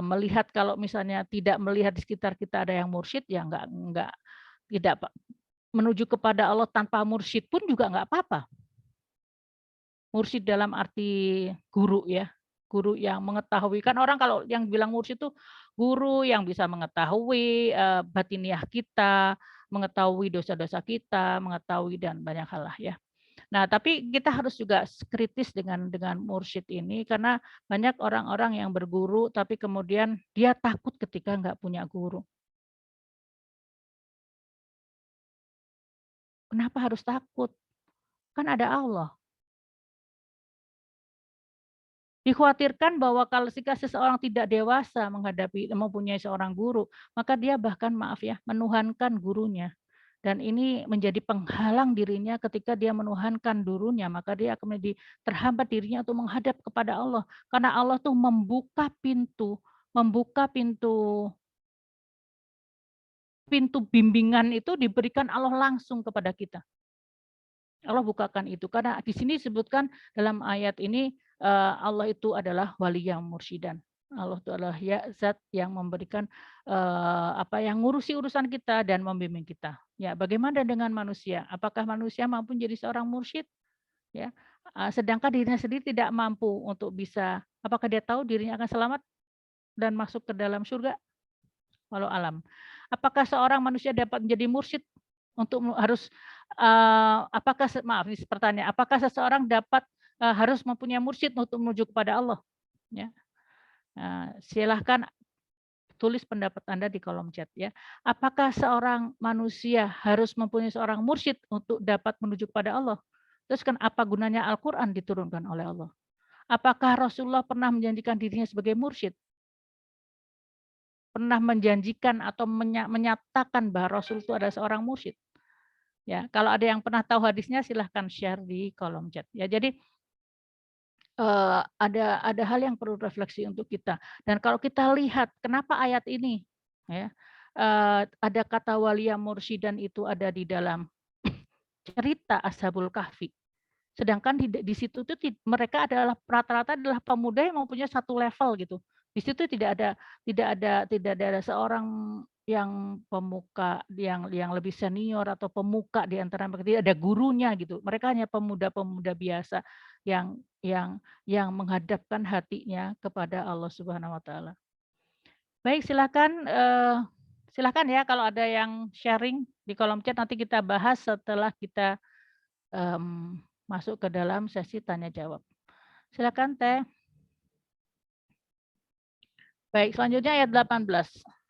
melihat kalau misalnya tidak melihat di sekitar kita ada yang mursyid, ya nggak tidak menuju kepada Allah tanpa mursyid pun juga nggak apa-apa. Mursyid dalam arti guru ya, guru yang mengetahui. Kan orang kalau yang bilang mursyid itu guru yang bisa mengetahui, batiniah kita, mengetahui dosa-dosa kita, mengetahui dan banyak hal lah ya. Nah, tapi kita harus juga kritis dengan mursyid ini karena banyak orang-orang yang berguru tapi kemudian dia takut ketika nggak punya guru. Kenapa harus takut? Kan ada Allah. Dikhawatirkan bahwa kalau jika seseorang tidak dewasa mempunyai seorang guru, maka dia bahkan maaf ya, menuhankan gurunya. Dan ini menjadi penghalang dirinya ketika dia menuhankan gurunya, maka dia akan menjadi terhambat dirinya untuk menghadap kepada Allah. Karena Allah tuh membuka pintu bimbingan itu diberikan Allah langsung kepada kita. Allah bukakan itu karena di sini disebutkan dalam ayat ini Allah itu adalah wali yang mursyidan. Allah itu adalah ya zat yang memberikan apa yang ngurusi urusan kita dan membimbing kita. Ya, bagaimana dengan manusia? Apakah manusia mampu jadi seorang mursyid? Ya. Sedangkan dirinya sendiri tidak mampu untuk bisa apakah dia tahu dirinya akan selamat dan masuk ke dalam surga? Walau alam. Apakah seorang manusia dapat menjadi mursyid untuk harus apakah maaf ini pertanyaan, apakah seseorang dapat harus mempunyai mursyid untuk menuju kepada Allah? Ya. Silahkan tulis pendapat Anda di kolom chat ya. Apakah seorang manusia harus mempunyai seorang mursyid untuk dapat menuju kepada Allah? Terus kan apa gunanya Al-Quran diturunkan oleh Allah? Apakah Rasulullah pernah menjanjikan dirinya sebagai mursyid? Pernah menjanjikan atau menyatakan bahwa Rasul itu adalah seorang mursyid? Ya, kalau ada yang pernah tahu hadisnya silahkan share di kolom chat. Ya, jadi ada hal yang perlu refleksi untuk kita. Dan kalau kita lihat kenapa ayat ini, ya, ada kata walia mursyidan itu ada di dalam cerita Ashabul Kahfi. Sedangkan di situ tuh mereka adalah rata-rata adalah pemuda yang mempunyai satu level gitu. Di situ tidak ada seorang yang pemuka yang lebih senior atau pemuka di antara mereka, tidak ada gurunya gitu. Mereka hanya pemuda-pemuda biasa yang menghadapkan hatinya kepada Allah Subhanahu wa taala. Baik, silakan ya kalau ada yang sharing di kolom chat, nanti kita bahas setelah kita masuk ke dalam sesi tanya jawab. Silakan Teh. Baik, selanjutnya ayat 18.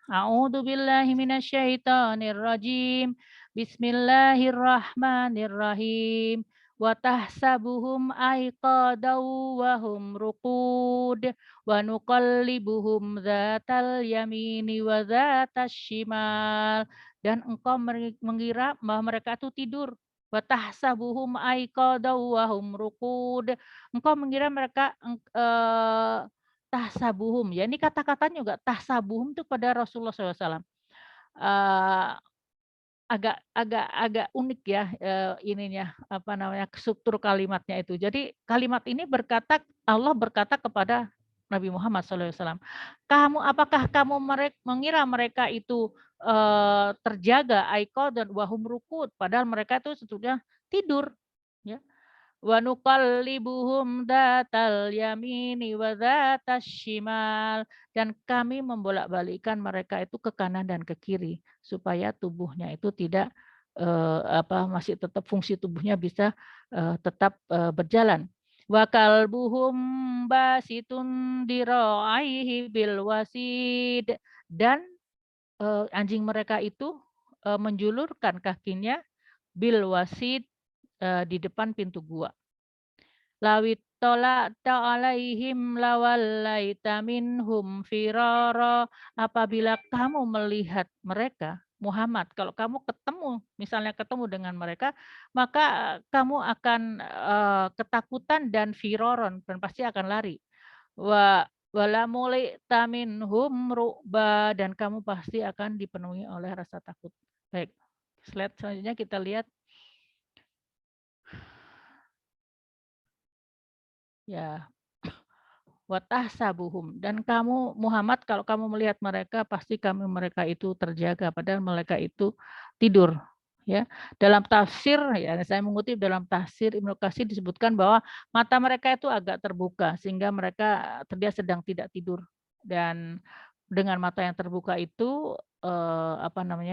A'udzu billahi minasyaitonir rajim. Bismillahirrahmanirrahim. Wa tahsabuhum aiqadaw wa hum ruqud wa nuqallibuhum dzatal yamini wa dzatas shimal, dan engkau mengira bahwa mereka itu tidur. Wa tahsabuhum aiqadaw wa hum ruqud. Engkau mengira mereka tahsabuhum, ya ini kata-katanya juga tahsabuhum itu pada Rasulullah SAW. Agak unik ya, ininya, apa namanya, struktur kalimatnya itu. Jadi kalimat ini Allah berkata kepada Nabi Muhammad SAW, apakah kamu mengira mereka itu terjaga dan wahum rukut, padahal mereka itu sebetulnya tidur, ya. Wa nuqallibuhum dzatal yamini wa dzatas shimal, dan kami membolak-balikkan mereka itu ke kanan dan ke kiri supaya tubuhnya itu tidak masih tetap fungsi tubuhnya bisa tetap berjalan. Wa kalbuhum basitun diraihi bil wasid, dan anjing mereka itu menjulurkan kakinya bil wasid, di depan pintu gua. Lawit tola'ta alaihim lawallaita minhum firara. Apabila kamu melihat mereka, Muhammad, kalau kamu misalnya ketemu dengan mereka, maka kamu akan ketakutan dan firoron, dan pasti akan lari. Wala mulita minhum ru'ba, dan kamu pasti akan dipenuhi oleh rasa takut. Baik, slide selanjutnya kita lihat. Ya, watahsabuhum, dan kamu Muhammad kalau kamu melihat mereka pasti mereka itu terjaga padahal mereka itu tidur, ya. Dalam tafsir, ya saya mengutip dalam tafsir Ibnu Katsir disebutkan bahwa mata mereka itu agak terbuka sehingga mereka dia sedang tidak tidur, dan dengan mata yang terbuka itu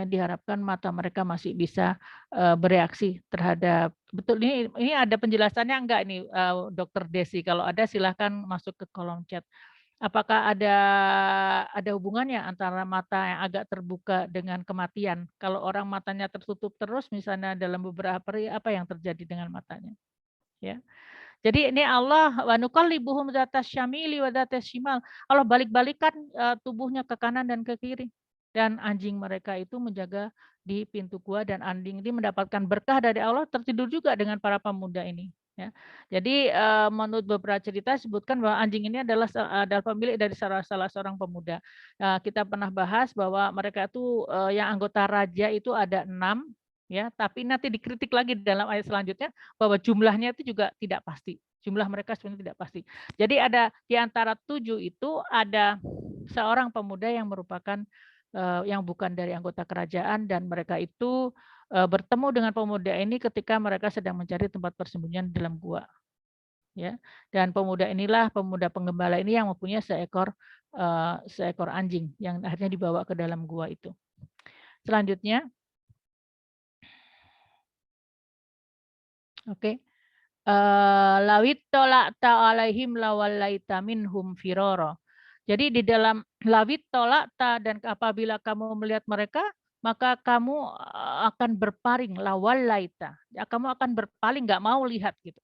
diharapkan mata mereka masih bisa bereaksi terhadap, betul ini ada penjelasannya enggak ini Dokter Desi? Kalau ada silahkan masuk ke kolom chat. Apakah ada hubungannya antara mata yang agak terbuka dengan kematian? Kalau orang matanya tertutup terus misalnya dalam beberapa hari, apa yang terjadi dengan matanya? Ya. Jadi ini Allah wa nuqallibuhum dzatas syamili wa dzatas shimal. Allah balik-balikan tubuhnya ke kanan dan ke kiri. Dan anjing mereka itu menjaga di pintu gua, dan anjing ini mendapatkan berkah dari Allah, tertidur juga dengan para pemuda ini, ya. Jadi menurut beberapa cerita disebutkan bahwa anjing ini adalah pemilik dari salah seorang pemuda. Kita pernah bahas bahwa mereka itu yang anggota raja itu ada 6, ya, tapi nanti dikritik lagi dalam ayat selanjutnya bahwa jumlahnya itu juga tidak pasti. Jumlah mereka sebenarnya tidak pasti. Jadi ada di antara 7 itu ada seorang pemuda yang merupakan yang bukan dari anggota kerajaan, dan mereka itu bertemu dengan pemuda ini ketika mereka sedang mencari tempat persembunyian dalam gua. Ya. Dan pemuda penggembala ini yang mempunyai seekor anjing yang akhirnya dibawa ke dalam gua itu. Selanjutnya, oke. Lawit tola'ta alaihim lawallaita minhum firara. Jadi di dalam lawit tolakta dan apabila kamu melihat mereka, maka kamu akan berpaling lawallaita. Ya, kamu akan berpaling nggak mau lihat gitu.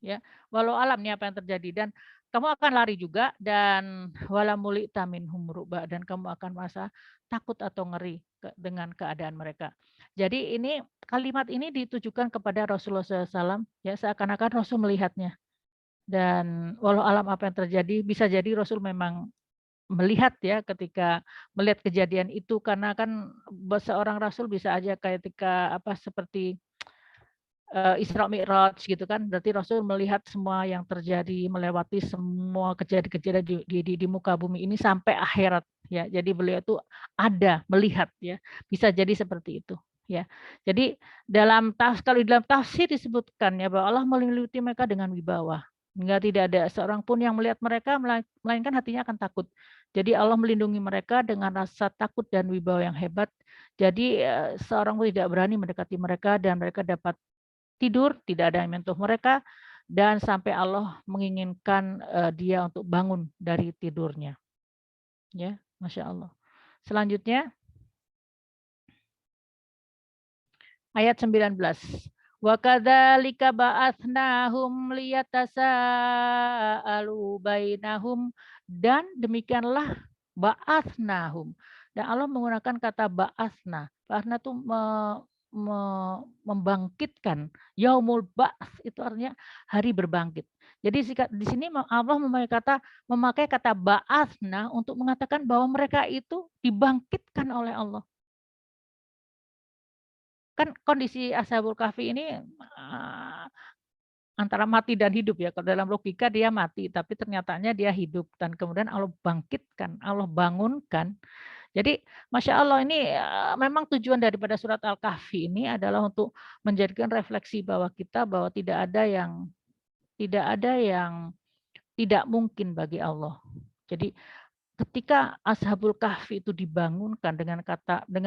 Ya, walau alam nih apa yang terjadi dan kamu akan lari juga dan wala mulita minhum ru'ba dan kamu akan merasa takut atau ngeri dengan keadaan mereka. Jadi ini kalimat ini ditujukan kepada Rasulullah SAW ya seakan-akan Rasul melihatnya dan walau alam apa yang terjadi bisa jadi Rasul memang melihat ya ketika melihat kejadian itu karena kan seorang rasul bisa aja ketika apa seperti Isra Mi'raj gitu kan, berarti Rasul melihat semua yang terjadi, melewati semua kejadian-kejadian di muka bumi ini sampai akhirat ya. Jadi beliau itu ada melihat ya, bisa jadi seperti itu ya. Jadi kalau di dalam tafsir disebutkan ya bahwa Allah meliliputi mereka dengan wibawa. Enggak tidak ada seorang pun yang melihat mereka melainkan hatinya akan takut. Jadi Allah melindungi mereka dengan rasa takut dan wibawa yang hebat. Jadi seorang pun tidak berani mendekati mereka dan mereka dapat tidur, tidak ada yang menyentuh mereka, dan sampai Allah menginginkan dia untuk bangun dari tidurnya. Ya, Masya Allah. Selanjutnya, ayat 19. Wa kadzalika ba'atsnahum liyatasaalu bainahum dan demikianlah ba'atsnahum. Dan Allah menggunakan kata ba'atsna. Ba'atsna itu membangkitkan. Yaumul ba'ts itu artinya hari berbangkit. Jadi di sini Allah memakai kata ba'atsna untuk mengatakan bahwa mereka itu dibangkitkan oleh Allah. Kan kondisi Ashabul Kahfi ini antara mati dan hidup ya. Kalau dalam logika dia mati, tapi ternyatanya dia hidup dan kemudian Allah bangkitkan, Allah bangunkan. Jadi Masya Allah ini memang tujuan daripada surat Al-Kahfi ini adalah untuk menjadikan refleksi bahwa tidak ada yang tidak mungkin bagi Allah. Jadi ketika Ashabul Kahfi itu dibangunkan dengan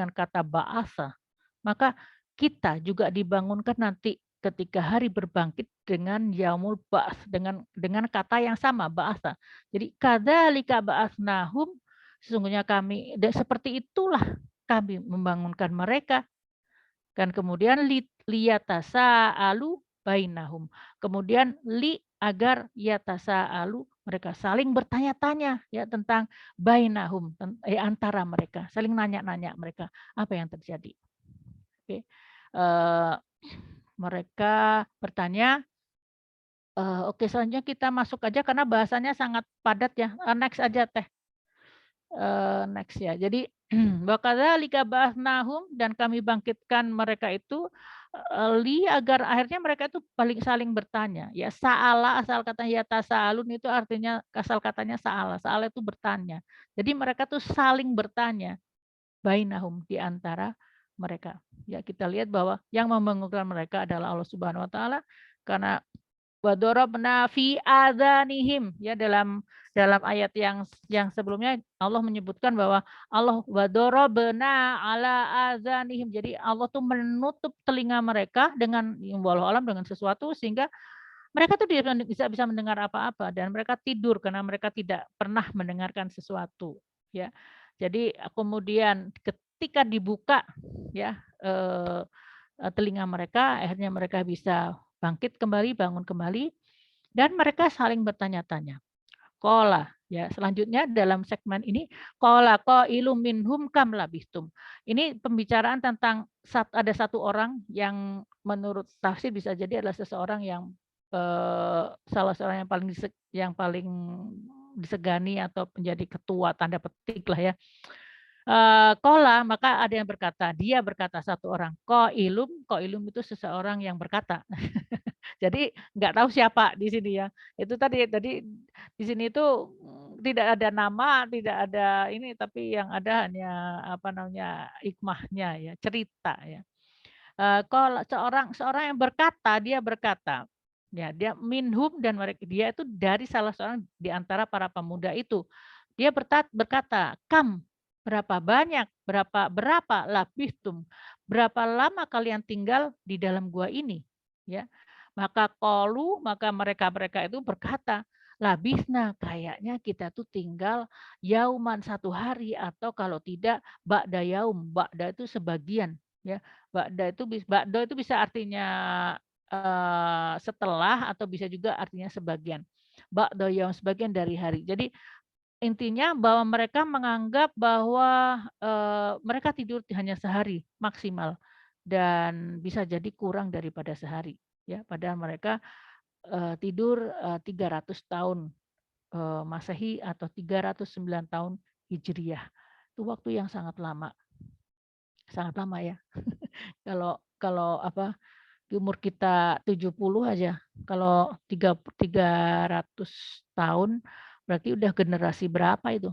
kata ba'asa, maka kita juga dibangunkan nanti ketika hari berbangkit dengan yaumul ba'ats dengan kata yang sama ba'asa. Jadi kadzalika ba'atsnahum sesungguhnya kami dan seperti itulah kami membangunkan mereka dan kemudian liyatasaalu bainahum. Kemudian agar yatasaalu mereka saling bertanya-tanya ya tentang bainahum antara mereka, saling nanya-nanya mereka apa yang terjadi. Oke. Mereka bertanya, oke selanjutnya kita masuk aja karena bahasanya sangat padat ya. Next aja Teh. Next ya. Jadi wakadzalika ba'atsnahum dan kami bangkitkan mereka itu agar akhirnya mereka itu saling bertanya. Ya sa'ala asal katanya ya tasa'alun itu artinya asal katanya sa'ala. Sa'ala itu bertanya. Jadi mereka tuh saling bertanya bainahum di antara mereka. Ya kita lihat bahwa yang membangunkan mereka adalah Allah Subhanahu wa taala karena wadorobna fi adzanihim ya dalam ayat yang sebelumnya Allah menyebutkan bahwa Allah wadorobna ala adzanihim. Jadi Allah tuh menutup telinga mereka dengan walau alam dengan sesuatu sehingga mereka tuh bisa mendengar apa-apa dan mereka tidur karena mereka tidak pernah mendengarkan sesuatu ya. Jadi kemudian ketika dibuka ya telinga mereka akhirnya mereka bisa bangkit kembali, bangun kembali dan mereka saling bertanya-tanya. Qala ya, selanjutnya dalam segmen ini qala qailum minhum kam labistum. Ini pembicaraan tentang ada satu orang yang menurut tafsir bisa jadi adalah seseorang yang salah seorang yang paling disegani atau menjadi ketua tanda petik lah ya. Qala maka ada yang berkata, dia berkata satu orang, qailum itu seseorang yang berkata. Jadi nggak tahu siapa di sini ya. Itu tadi di sini itu tidak ada nama, tidak ada ini, tapi yang ada hanya apa namanya hikmahnya ya, cerita ya. Kalau seorang yang berkata, dia berkata, ya dia minhum dan mereka dia itu dari salah seorang di antara para pemuda itu. Dia berkata, berapa banyak, berapa labithum, berapa lama kalian tinggal di dalam gua ini, ya. Maka mereka itu berkata, labisna, kayaknya kita tuh tinggal yauman 1 hari atau kalau tidak ba'da yaum. Ba'da itu sebagian ya. Ba'da itu bisa artinya, setelah atau bisa juga artinya sebagian. Ba'da yaum, sebagian dari hari. Jadi intinya bahwa mereka menganggap bahwa, mereka tidur hanya sehari maksimal dan bisa jadi kurang daripada sehari ya. Padahal mereka, tidur, 300 tahun, Masehi atau 309 tahun Hijriyah. Itu waktu yang sangat lama ya. Kalau kalau apa, di umur kita 70 aja, kalau 300 tahun berarti udah generasi berapa itu?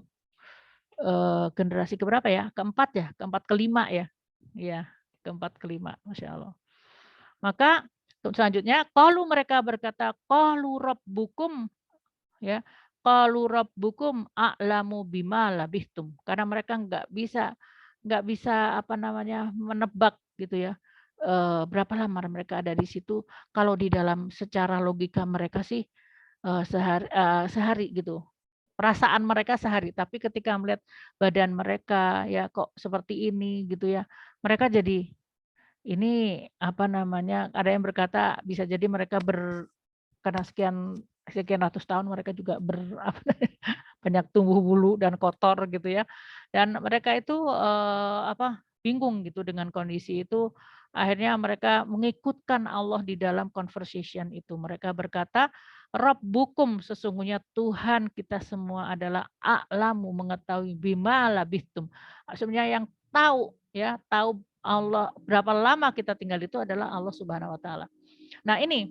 Generasi keberapa ya? Keempat ya? Keempat, kelima ya? Iya, keempat, kelima, masya Allah. Maka selanjutnya, qalu, mereka berkata, qalu rabbukum ya, qalu rabbukum a'lamu bima labithtum. Karena mereka nggak bisa apa namanya, menebak gitu ya, berapa lama mereka ada di situ. Kalau di dalam secara logika mereka sih, sehari gitu. Perasaan mereka sehari, tapi ketika melihat badan mereka, ya kok seperti ini gitu ya, mereka jadi ini, apa namanya, ada yang berkata bisa jadi mereka karena sekian sekian ratus tahun mereka juga apa banyak tumbuh bulu dan kotor gitu ya. Dan mereka itu, bingung gitu dengan kondisi itu. Akhirnya mereka mengikutkan Allah di dalam conversation itu. Mereka berkata, Rabbukum, sesungguhnya Tuhan kita semua adalah a'lamu, mengetahui bima labithtum. Sebenarnya yang tahu ya, tahu Allah berapa lama kita tinggal itu adalah Allah Subhanahu wa taala. Nah, ini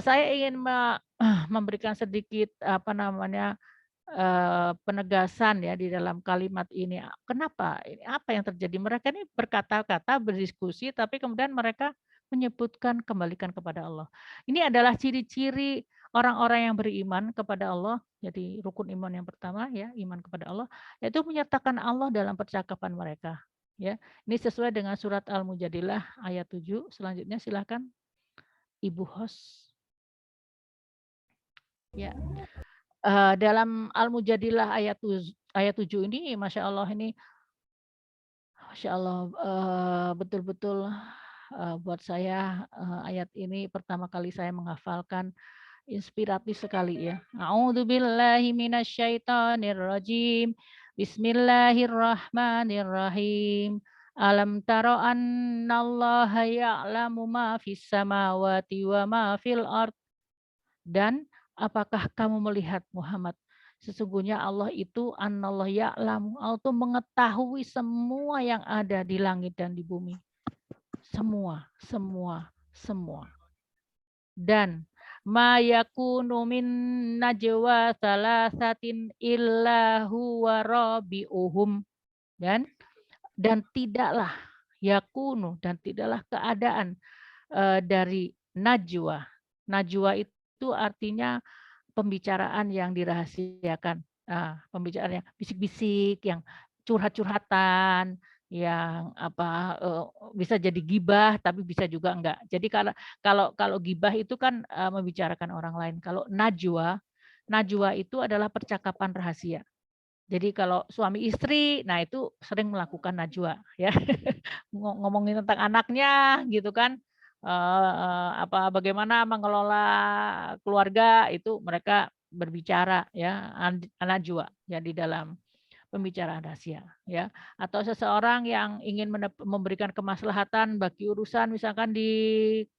saya ingin memberikan sedikit apa namanya, penegasan ya di dalam kalimat ini. Kenapa? Ini apa yang terjadi? Mereka ini berkata-kata, berdiskusi, tapi kemudian mereka menyebutkan kembalikan kepada Allah. Ini adalah ciri-ciri orang-orang yang beriman kepada Allah. Jadi rukun iman yang pertama ya, iman kepada Allah, yaitu menyertakan Allah dalam percakapan mereka. Ya, ini sesuai dengan surat Al-Mujadilah ayat 7. Selanjutnya silakan Ibu host. Ya. Dalam Al-Mujadilah ayat 7 ini, Masya Allah ini, Masya Allah, betul-betul buat saya ayat ini pertama kali saya menghafalkan, inspiratif sekali ya. A'udzubillahi minasyaitonirrajim. Bismillahirrahmanirrahim. Alam taro annallaha ya'lamu ma fis samawati wa ma fil ard. Dan apakah kamu melihat Muhammad, sesungguhnya Allah itu annallahu ya'lamu, Allah itu mengetahui semua yang ada di langit dan di bumi. Semua, semua, semua. Dan ma yakunu min najwa salasatin illa huwa rabi'uhum. Dan tidaklah yakunu, dan tidaklah keadaan dari najwa. Najwa itu artinya pembicaraan yang dirahasiakan. Pembicaraan yang bisik-bisik, yang curhat-curhatan, yang bisa jadi gibah tapi bisa juga enggak. Jadi kalau gibah itu kan membicarakan orang lain. Kalau najwa itu adalah percakapan rahasia. Jadi kalau suami istri, nah itu sering melakukan najwa ya. Ngomongin tentang anaknya gitu kan. Bagaimana mengelola keluarga itu mereka berbicara ya, najwa ya di dalam pembicaraan rahasia ya. Atau seseorang yang ingin memberikan kemaslahatan bagi urusan misalkan di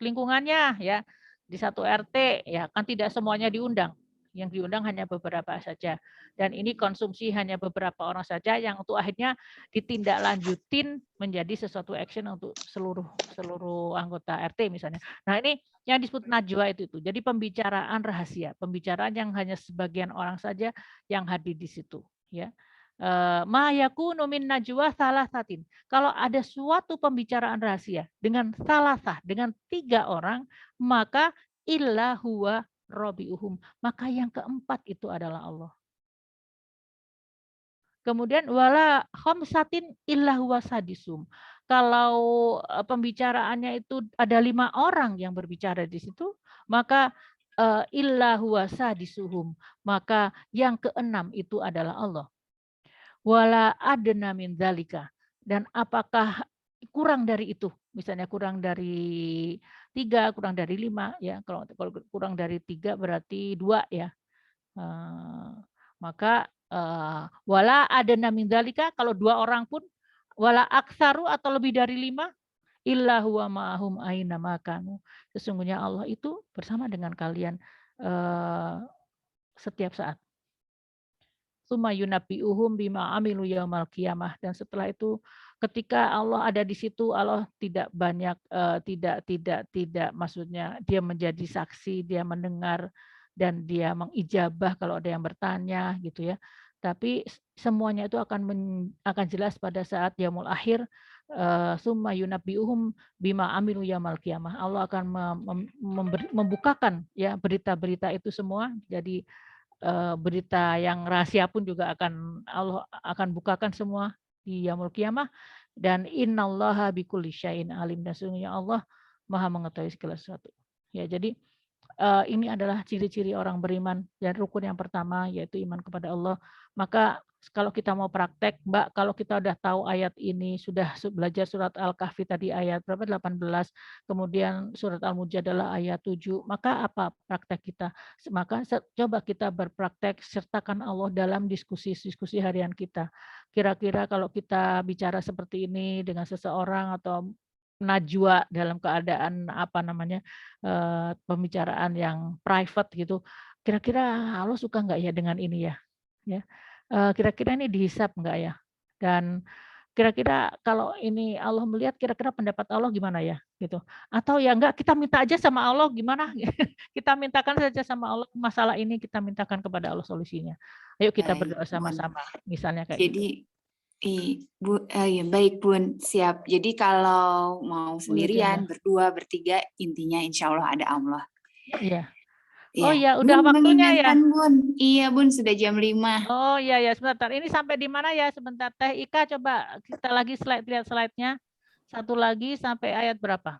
lingkungannya ya, di satu RT ya, kan tidak semuanya diundang. Yang diundang hanya beberapa saja. Dan ini konsumsi hanya beberapa orang saja yang untuk akhirnya ditindaklanjutin menjadi sesuatu action untuk seluruh anggota RT misalnya. Nah, ini yang disebut najwa itu. Jadi pembicaraan rahasia, pembicaraan yang hanya sebagian orang saja yang hadir di situ ya. Ma yakunu min najwa salasatin. Kalau ada suatu pembicaraan rahasia dengan salasah, dengan 3 orang, maka illa huwa rabi'uhum. Maka yang keempat itu adalah Allah. Kemudian wala khamsatin illa huwa sadisum. Kalau pembicaraannya itu ada 5 orang yang berbicara di situ, maka illa huwa sadisuhum, maka yang keenam itu adalah Allah. Wala adna min dzalika, dan apakah kurang dari itu, misalnya kurang dari 3, kurang dari 5 ya, kalau kurang dari 3 berarti 2 ya. Maka wala adna min dzalika, kalau 2 orang pun, wala aksaru atau lebih dari 5, illa huwa ma'ahum aina ma kanu. Sesungguhnya Allah itu bersama dengan kalian setiap saat. Tsumma yunabbi'uhum bima amilu yaumal qiyamah, dan setelah itu ketika Allah ada di situ, Allah tidak banyak tidak maksudnya dia menjadi saksi, dia mendengar dan dia mengijabah kalau ada yang bertanya gitu ya. Tapi semuanya itu akan jelas pada saat yaumul akhir. Tsumma yunabbi'uhum bima amilu yaumal qiyamah. Allah akan membukakan ya berita-berita itu semua. Jadi berita yang rahasia pun juga Allah akan bukakan semua di yaumul qiyamah, dan innallaha bikulli syai'in alim, dan sesungguhnya Allah Maha mengetahui segala sesuatu. Ya, jadi ini adalah ciri-ciri orang beriman, dan rukun yang pertama yaitu iman kepada Allah. Maka kalau kita mau praktek, Mbak, kalau kita udah tahu ayat ini, sudah belajar surat Al-Kahfi tadi ayat berapa? 18, kemudian surat Al-Mujadalah ayat 7, maka apa praktek kita? Maka coba kita berpraktek, sertakan Allah dalam diskusi-diskusi harian kita. Kira-kira kalau kita bicara seperti ini dengan seseorang atau najwa dalam keadaan apa namanya, pembicaraan yang private gitu, kira-kira Allah suka nggak ya dengan ini ya? Ya, kira-kira ini dihisab nggak ya? Dan kira-kira kalau ini Allah melihat, kira-kira pendapat Allah gimana ya? Gitu. Atau ya enggak, kita minta aja sama Allah gimana? Kita mintakan saja sama Allah masalah ini, kita mintakan kepada Allah solusinya. Ayo kita Baik, berdoa Bun. sama-sama, misalnya kayak gitu. Jadi, ya, baik Bun, siap. Jadi kalau mau sendirian, berdua, bertiga, intinya insya Allah ada Allah. Iya. Ya. Oh ya, udah Bun, waktunya ya. mengingatkan Bun. Iya Bun, sudah jam 5. Oh iya ya, sebentar. Ini sampai di mana ya? Sebentar. Teh Ika, coba kita lagi lihat slide-nya. Satu lagi sampai ayat berapa?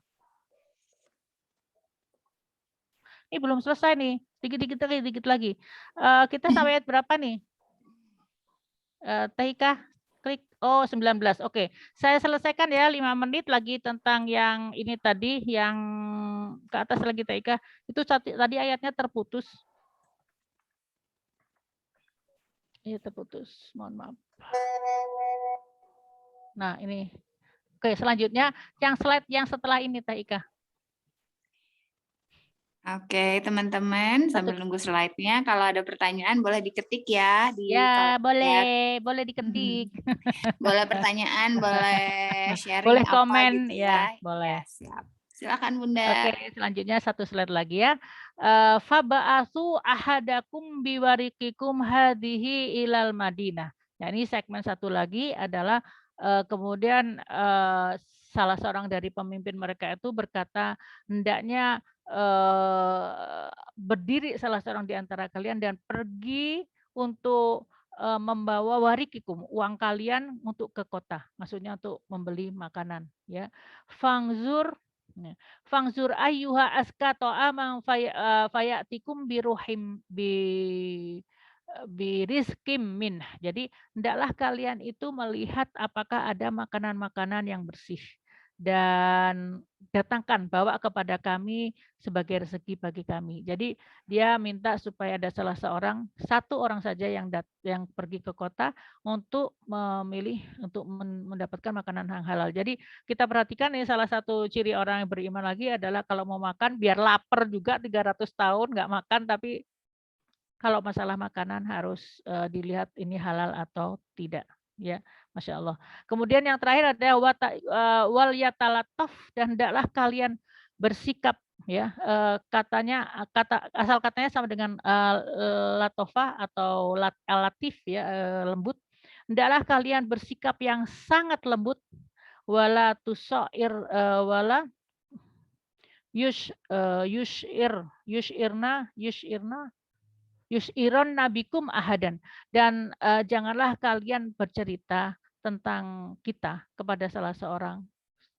Ini belum selesai nih. Dikit lagi. Kita sampai ayat berapa nih? Teh Ika, klik. Oh, 19. Oke. Saya selesaikan ya 5 menit lagi tentang yang ini tadi, yang ke atas lagi Teh Ika. Itu tadi ayatnya terputus. Iya, terputus. Mohon maaf. Nah, ini. Oke, selanjutnya yang slide yang setelah ini Teh Ika. Oke, teman-teman, sambil nunggu slide-nya, kalau ada pertanyaan boleh diketik ya di Ya, kolom chat. boleh diketik. Boleh pertanyaan, boleh sharing Boleh apa komen, gitu ya, ya. boleh. Ya, siap. Silakan Bunda. Oke, selanjutnya satu slide lagi ya. Faba'atsu ahadakum biwarikikum hadhihi ilal Madinah. Nah, ini segmen satu lagi adalah kemudian salah seorang dari pemimpin mereka itu berkata, hendaknya berdiri salah seorang di antara kalian dan pergi untuk membawa warikikum, uang kalian untuk ke kota, maksudnya untuk membeli makanan ya. Fangzur ayyuha aska ta'amang fayatikum biruhim birizkim min. Jadi hendaklah kalian itu melihat apakah ada makanan-makanan yang bersih, dan datangkan, bawa kepada kami sebagai rezeki bagi kami. Jadi dia minta supaya ada satu orang saja yang pergi ke kota untuk memilih untuk mendapatkan makanan yang halal. Jadi kita perhatikan nih, salah satu ciri orang yang beriman lagi adalah kalau mau makan biar lapar juga 300 tahun nggak makan, tapi kalau masalah makanan harus dilihat ini halal atau tidak, ya, Masya Allah. Kemudian yang terakhir ada wal yatalataf, dan hendaklah kalian bersikap, ya, asal katanya sama dengan latofa atau latif, ya, lembut. Hendaklah kalian bersikap yang sangat lembut, wala tusair wala yus'iron nabikum ahadan, dan janganlah kalian bercerita tentang kita kepada salah seorang,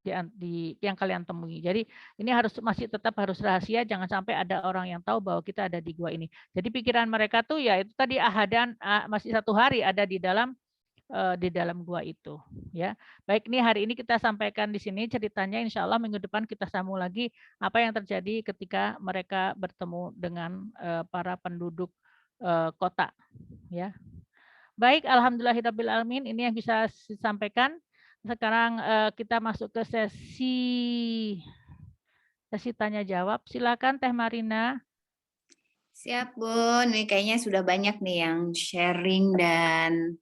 yang kalian temui. Jadi ini masih tetap harus rahasia, jangan sampai ada orang yang tahu bahwa kita ada di gua ini. Jadi pikiran mereka tuh ya itu tadi masih 1 hari ada di dalam gua itu, ya. Baik, ini hari ini kita sampaikan di sini ceritanya. Insya Allah minggu depan kita sambung lagi apa yang terjadi ketika mereka bertemu dengan para penduduk kota, ya. Baik, alhamdulillahirabbil alamin. Ini yang bisa disampaikan. Sekarang kita masuk ke sesi tanya jawab. Silakan Teh Marina. Siap, Bun. Ini kayaknya sudah banyak nih yang sharing dan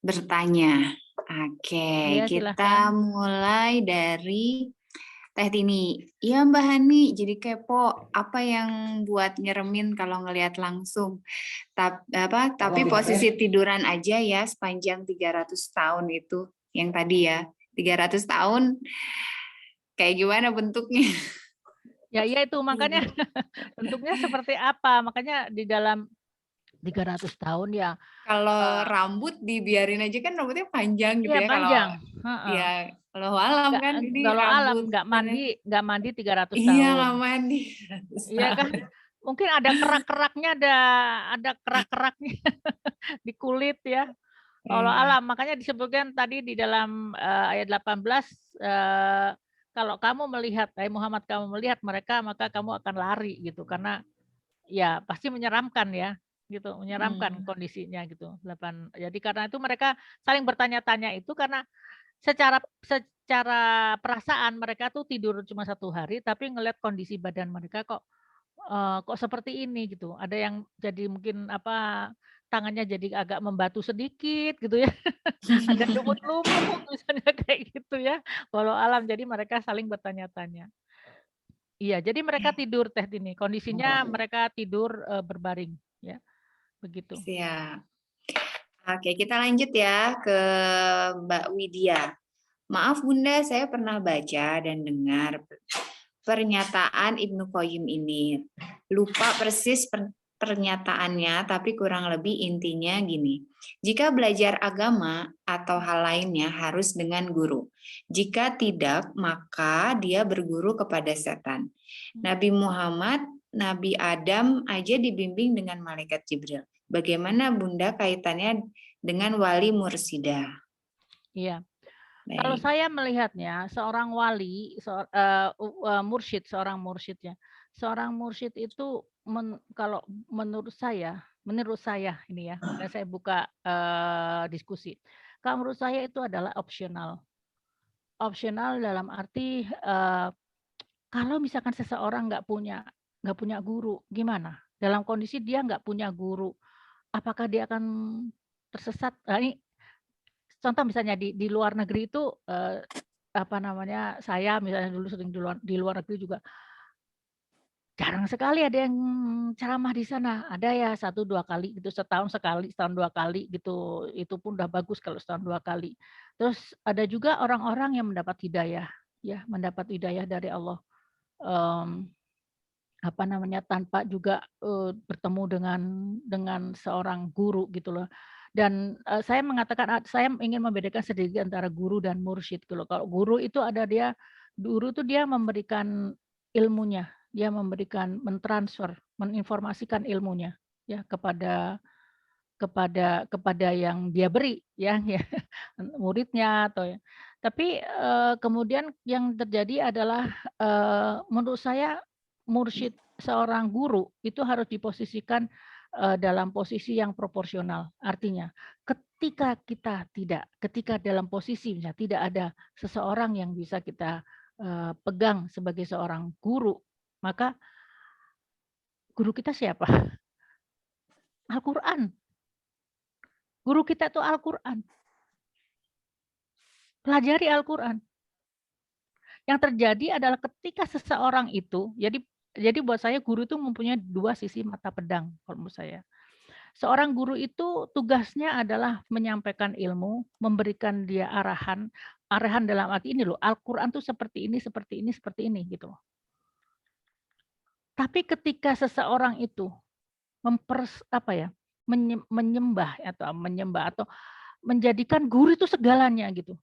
bertanya. Oke, Ya, kita silakan. mulai dari Teh Tini. Iya, Mbak Hani, jadi kepo. Apa yang buat nyeremin kalau ngelihat langsung? Tapi posisi tiduran aja ya sepanjang 300 tahun itu. Yang tadi ya, 300 tahun kayak gimana bentuknya? Ya, itu makanya bentuknya seperti apa? Makanya di dalam 300 tahun ya. Kalau rambut dibiarin aja kan rambutnya panjang gitu Iya, ya. panjang. Ya kalau alam kan ini Kalau alam rambut. nggak mandi 300 Iya, tahun. nggak mandi. Iya kan? Mungkin ada kerak-keraknya, ada kerak-keraknya di kulit ya. Kalau alam, makanya disebutkan tadi di dalam ayat 18, kalau kamu melihat, Muhammad kamu melihat mereka, maka kamu akan lari gitu. Karena ya pasti menyeramkan ya, gitu, menyeramkan kondisinya gitu. Jadi karena itu mereka saling bertanya-tanya itu karena secara perasaan mereka tuh tidur cuma 1 hari, tapi ngelihat kondisi badan mereka kok seperti ini gitu. Ada yang jadi mungkin tangannya jadi agak membatu sedikit gitu ya. Ada lumut-lumut misalnya kayak gitu ya. Walau alam, jadi mereka saling bertanya-tanya. Iya, jadi mereka tidur Teh Tini. Kondisinya mereka tidur berbaring ya. Begitu. Siap. Oke, kita lanjut ya ke Mbak Widya. Maaf Bunda, saya pernah baca dan dengar pernyataan Ibnu Qayyim ini. Lupa persis pernyataannya, tapi kurang lebih intinya gini. Jika belajar agama atau hal lainnya harus dengan guru. Jika tidak, maka dia berguru kepada setan. Nabi Muhammad, Nabi Adam aja dibimbing dengan malaikat Jibril. Bagaimana Bunda kaitannya dengan wali mursidah? Iya. Kalau saya melihatnya seorang wali, seorang mursyid itu kalau menurut saya ini ya, dan saya buka diskusi. Kalau menurut saya itu adalah opsional. Opsional dalam arti kalau misalkan seseorang nggak punya guru, gimana? Dalam kondisi dia nggak punya guru, apakah dia akan tersesat? Nah, ini contoh misalnya di luar negeri itu saya misalnya dulu sering di luar negeri juga jarang sekali ada yang ceramah di sana. Ada ya 1-2 kali gitu, setahun sekali, setahun 2 kali gitu. Itu pun udah bagus kalau setahun 2 kali. Terus ada juga orang-orang yang mendapat hidayah dari Allah. Tanpa juga bertemu dengan seorang guru gitu loh. Dan saya mengatakan saya ingin membedakan sedikit antara guru dan mursyid gitu loh. Kalau guru itu guru itu dia memberikan ilmunya, dia mentransfer, meninformasikan ilmunya ya kepada yang dia beri ya muridnya atau ya. Tapi kemudian yang terjadi adalah menurut saya mursyid seorang guru itu harus diposisikan dalam posisi yang proporsional. Artinya ketika dalam posisi misalnya tidak ada seseorang yang bisa kita pegang sebagai seorang guru, maka guru kita siapa? Al-Quran. Guru kita itu Al-Quran. Pelajari Al-Quran. Yang terjadi adalah ketika seseorang itu, jadi buat saya guru itu mempunyai 2 sisi mata pedang kalau menurut saya. Seorang guru itu tugasnya adalah menyampaikan ilmu, memberikan dia arahan dalam arti ini loh, Al-Quran tuh seperti ini gitu. Tapi ketika seseorang itu menyembah atau menjadikan guru itu segalanya gitu.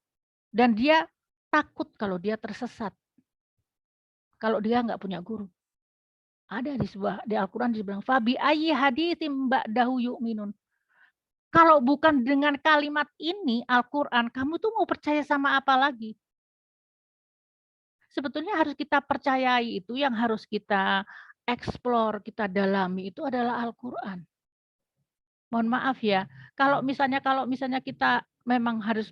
Dan dia takut kalau dia tersesat, kalau dia nggak punya guru. Ada di Al-Quran dibilang, Fabi ayyi haditsim ba'dahu yu'minun. Kalau bukan dengan kalimat ini, Al-Quran, kamu tuh mau percaya sama apa lagi? Sebetulnya harus kita percayai itu, yang harus kita eksplor, kita dalami itu adalah Al-Quran. Mohon maaf ya, kalau misalnya kita memang harus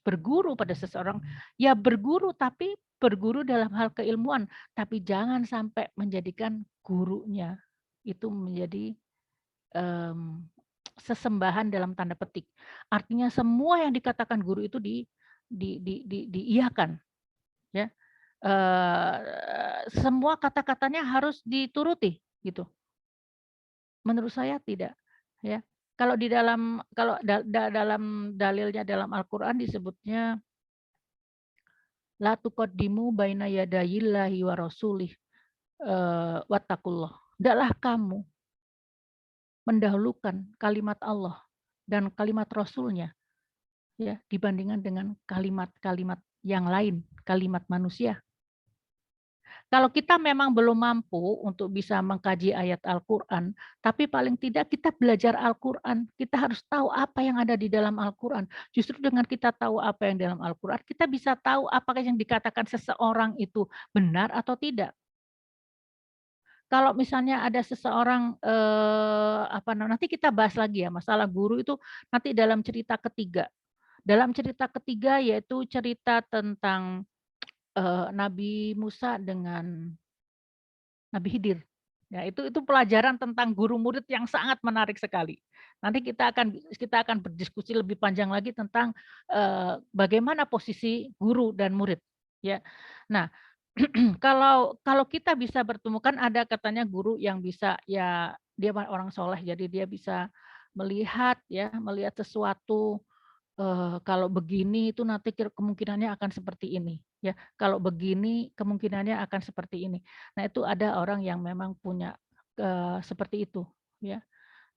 berguru pada seseorang, ya berguru, tapi berguru dalam hal keilmuan, tapi jangan sampai menjadikan gurunya itu menjadi sesembahan dalam tanda petik. Artinya semua yang dikatakan guru itu diiyakan, ya. Semua kata-katanya harus dituruti, gitu. Menurut saya tidak, ya. Kalau dalam dalilnya dalam Al-Qur'an disebutnya la tuqaddimu baina yadayillahi wa rasulih wattaqullah. Hendaklah kamu mendahulukan kalimat Allah dan kalimat Rasul-Nya, ya, dibandingkan dengan kalimat-kalimat yang lain, kalimat manusia. Kalau kita memang belum mampu untuk bisa mengkaji ayat Al-Quran, tapi paling tidak kita belajar Al-Quran. Kita harus tahu apa yang ada di dalam Al-Quran. Justru dengan kita tahu apa yang dalam Al-Quran, kita bisa tahu apakah yang dikatakan seseorang itu benar atau tidak. Kalau misalnya ada seseorang, nanti kita bahas lagi ya, masalah guru itu nanti dalam cerita ketiga. Dalam cerita ketiga yaitu cerita tentang Nabi Musa dengan Nabi Khidir. Ya, itu pelajaran tentang guru murid yang sangat menarik sekali. Nanti kita akan berdiskusi lebih panjang lagi tentang bagaimana posisi guru dan murid, ya. Nah, kalau kita bisa bertemu, kan ada katanya guru yang bisa, ya dia orang soleh, jadi dia bisa melihat sesuatu. Kalau begini itu nanti kemungkinannya akan seperti ini, ya. Kalau begini kemungkinannya akan seperti ini. Nah, itu ada orang yang memang punya seperti itu, ya.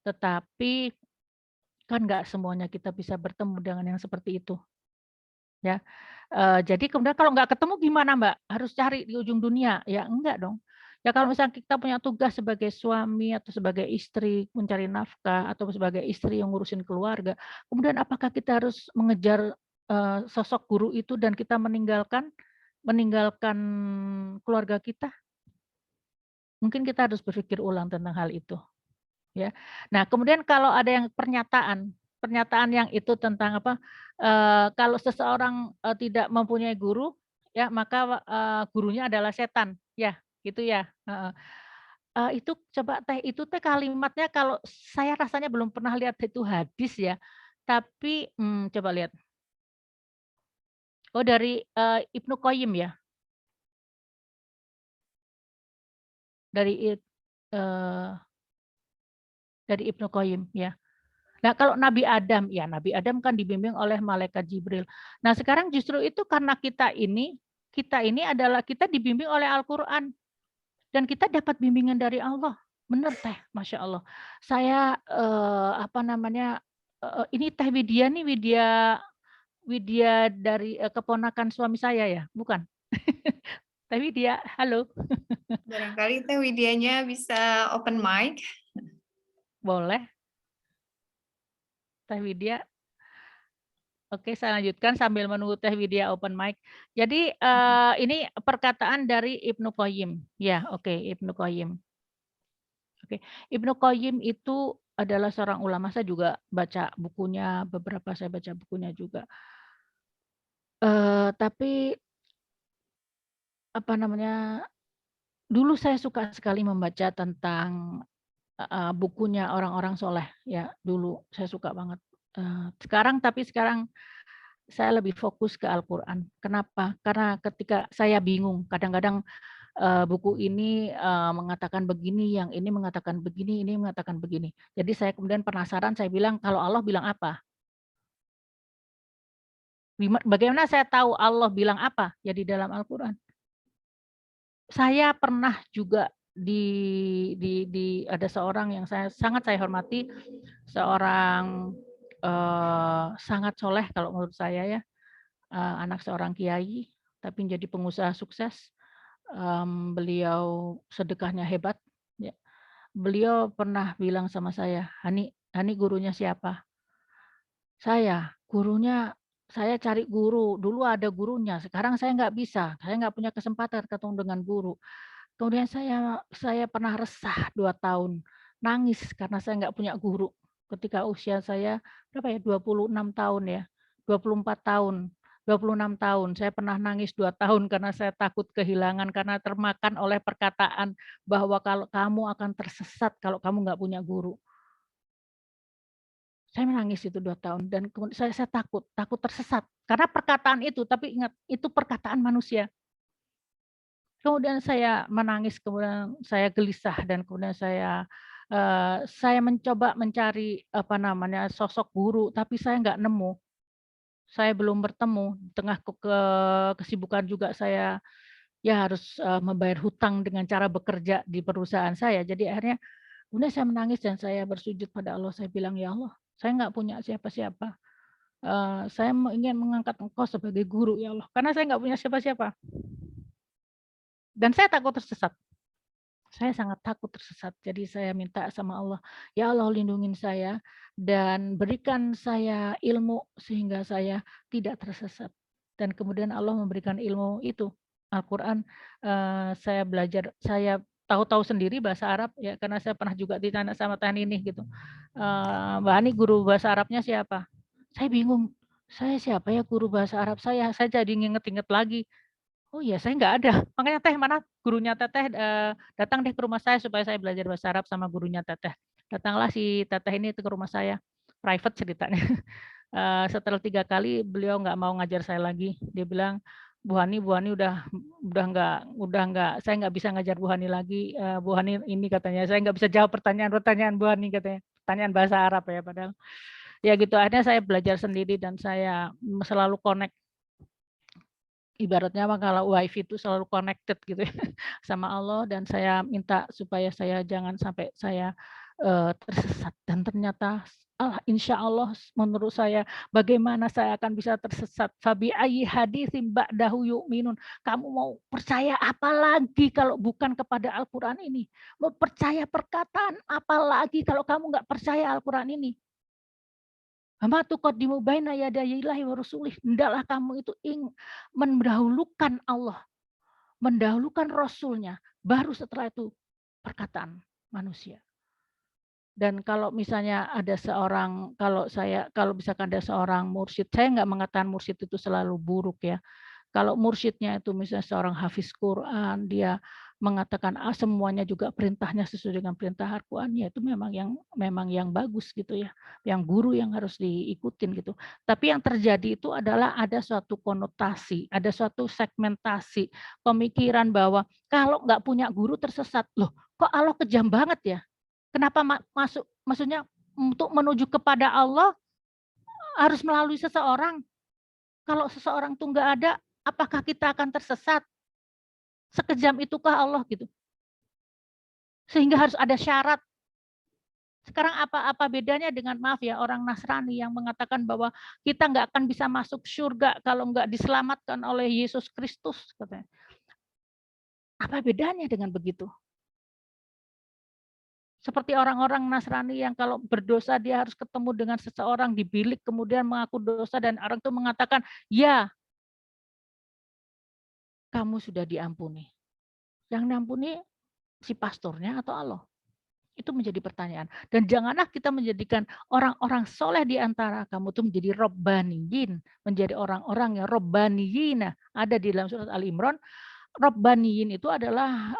Tetapi kan nggak semuanya kita bisa bertemu dengan yang seperti itu, ya. Jadi kemudian kalau nggak ketemu gimana, Mbak? Harus cari di ujung dunia? Ya enggak dong. Ya kalau misalnya kita punya tugas sebagai suami atau sebagai istri mencari nafkah atau sebagai istri yang ngurusin keluarga, kemudian apakah kita harus mengejar sosok guru itu dan kita meninggalkan keluarga kita? Mungkin kita harus berpikir ulang tentang hal itu, ya. Nah, kemudian kalau ada yang pernyataan yang itu tentang kalau seseorang tidak mempunyai guru, ya maka gurunya adalah setan, ya, gitu ya. Heeh. Itu coba itu kalimatnya kalau saya rasanya belum pernah lihat itu hadis ya, tapi, coba lihat. Oh, dari Ibnu Qayyim ya? Dari dari Ibnu Qayyim, ya. Nah, kalau Nabi Adam, ya Nabi Adam kan dibimbing oleh malaikat Jibril. Nah, sekarang justru itu karena kita ini kita dibimbing oleh Al-Qur'an dan kita dapat bimbingan dari Allah. Bener Teh, Masya Allah. Saya ini Teh Widya nih, Widya dari keponakan suami saya ya, bukan? Teh Widya, halo. Barangkali Teh Widyanya bisa open mic. Boleh. Teh Widya. Oke, saya lanjutkan sambil menunggu Teh Widya open mic. Jadi ini perkataan dari Ibnu Qayyim. Ya, oke, Ibnu Qayyim. Oke, Ibnu Qayyim itu adalah seorang ulama. Saya juga baca bukunya, beberapa saya baca bukunya juga. Tapi dulu saya suka sekali membaca tentang bukunya orang-orang soleh. Ya, dulu saya suka banget. Sekarang saya lebih fokus ke Al-Quran. Kenapa? Karena ketika saya bingung, kadang-kadang buku ini mengatakan begini, yang ini mengatakan begini, ini mengatakan begini. Jadi saya kemudian penasaran, saya bilang, kalau Allah bilang apa? Bagaimana saya tahu Allah bilang apa? Ya di dalam Al-Quran. Saya pernah juga ada seorang yang sangat saya hormati, seorang sangat soleh kalau menurut saya ya. anak seorang kiai, tapi menjadi pengusaha sukses. Beliau sedekahnya hebat, ya. Beliau pernah bilang sama saya, "Hani, Hani gurunya siapa?" Saya cari guru, dulu ada gurunya, sekarang saya nggak bisa, saya nggak punya kesempatan ketemu dengan guru. Kemudian saya pernah resah 2 tahun, nangis karena saya nggak punya guru. Ketika usia saya berapa ya, 26 tahun ya, 24 tahun, 26 tahun, saya pernah nangis 2 tahun karena saya takut kehilangan, karena termakan oleh perkataan bahwa kalau kamu akan tersesat kalau kamu nggak punya guru. Saya menangis itu 2 tahun dan saya takut tersesat karena perkataan itu, tapi ingat itu perkataan manusia. Kemudian saya menangis, kemudian saya gelisah dan kemudian saya mencoba mencari, apa namanya, sosok guru, tapi saya nggak nemu. Saya belum bertemu, di tengah kesibukan juga saya, ya harus, membayar hutang dengan cara bekerja di perusahaan saya. Jadi akhirnya kemudian saya menangis dan saya bersujud pada Allah, saya bilang, "Ya Allah, saya nggak punya siapa-siapa, saya ingin mengangkat Engkau sebagai guru ya Allah, karena saya nggak punya siapa-siapa." Dan saya takut tersesat. Saya sangat takut tersesat, jadi saya minta sama Allah, "Ya Allah lindungin saya dan berikan saya ilmu sehingga saya tidak tersesat." Dan kemudian Allah memberikan ilmu itu, Al-Qur'an, saya belajar, saya tahu-tahu sendiri bahasa Arab ya, karena saya pernah juga ditanya sama Teh Ninih gitu, "Mbak Ani guru bahasa Arabnya siapa?" Saya bingung, "Saya siapa ya guru bahasa Arab saya?" Saya jadi nginget-inget lagi. Oh iya, saya nggak ada. Makanya Teh, mana gurunya Teteh, datang deh ke rumah saya supaya saya belajar bahasa Arab sama gurunya Teteh. Datanglah si Teteh ini ke rumah saya, private ceritanya. Setelah 3 kali beliau nggak mau ngajar saya lagi. Dia bilang, Bu Hani udah nggak, saya nggak bisa ngajar Bu Hani lagi, Bu Hani ini," katanya, "saya nggak bisa jawab pertanyaan-pertanyaan Bu Hani," katanya. Pertanyaan bahasa Arab ya, padahal ya gitu, akhirnya saya belajar sendiri dan saya selalu connect. Ibaratnya mah kalau WiFi itu selalu connected gitu ya sama Allah dan saya minta supaya saya jangan sampai saya, tersesat dan ternyata insya Allah menurut saya bagaimana saya akan bisa tersesat, fabi ayyi haditsin ba'dahu yu'minun. Kamu mau percaya apa lagi kalau bukan kepada Al-Qur'an ini? Mau percaya perkataan apa lagi kalau kamu nggak percaya Al-Qur'an ini? Ama tuqaddimu baina yadayillahi wa rasulih. Hendaklah kamu itu mendahulukan Allah, mendahulukan Rasulnya, baru setelah itu perkataan manusia. Dan kalau misalnya ada seorang, kalau misalkan ada seorang mursyid, saya nggak mengatakan mursyid itu selalu buruk ya. Kalau mursyidnya itu misalnya seorang hafiz Quran, dia mengatakan semuanya juga perintahnya sesuai dengan perintah Al-Quran, ya itu memang yang bagus gitu ya, yang guru yang harus diikutin gitu. Tapi yang terjadi itu adalah ada suatu konotasi, ada suatu segmentasi pemikiran bahwa kalau nggak punya guru tersesat. Loh, kok Allah kejam banget ya? Kenapa maksudnya untuk menuju kepada Allah harus melalui seseorang? Kalau seseorang tuh nggak ada, apakah kita akan tersesat? Sekejam itukah Allah gitu? Sehingga harus ada syarat. Sekarang apa bedanya dengan, maaf ya, orang Nasrani yang mengatakan bahwa kita nggak akan bisa masuk surga kalau nggak diselamatkan oleh Yesus Kristus, katanya. Apa bedanya dengan begitu? Seperti orang-orang Nasrani yang kalau berdosa dia harus ketemu dengan seseorang di bilik kemudian mengaku dosa dan orang itu mengatakan, "Ya, kamu sudah diampuni." Yang diampuni si pastornya atau Allah? Itu menjadi pertanyaan. Dan janganlah kita menjadikan orang-orang soleh di antara kamu itu menjadi robbaniyin, menjadi orang-orang yang robbaniyina. Ada di dalam surat Al-Imran, robbaniyin itu adalah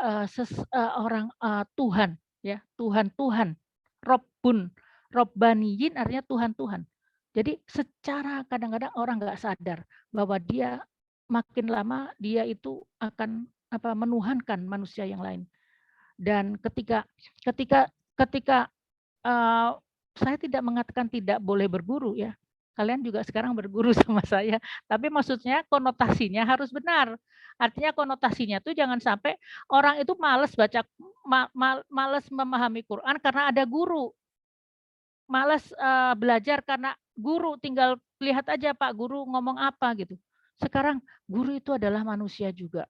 orang Tuhan, ya, Tuhan. Robbaniyin artinya Tuhan. Jadi secara kadang-kadang orang nggak sadar bahwa dia makin lama dia itu akan menuhankan manusia yang lain. Dan ketika saya tidak mengatakan tidak boleh berguru ya. Kalian juga sekarang berguru sama saya, tapi maksudnya konotasinya harus benar. Artinya konotasinya tuh jangan sampai orang itu malas baca, malas memahami Quran karena ada guru. Malas belajar karena guru, tinggal lihat aja Pak Guru ngomong apa gitu. Sekarang guru itu adalah manusia juga.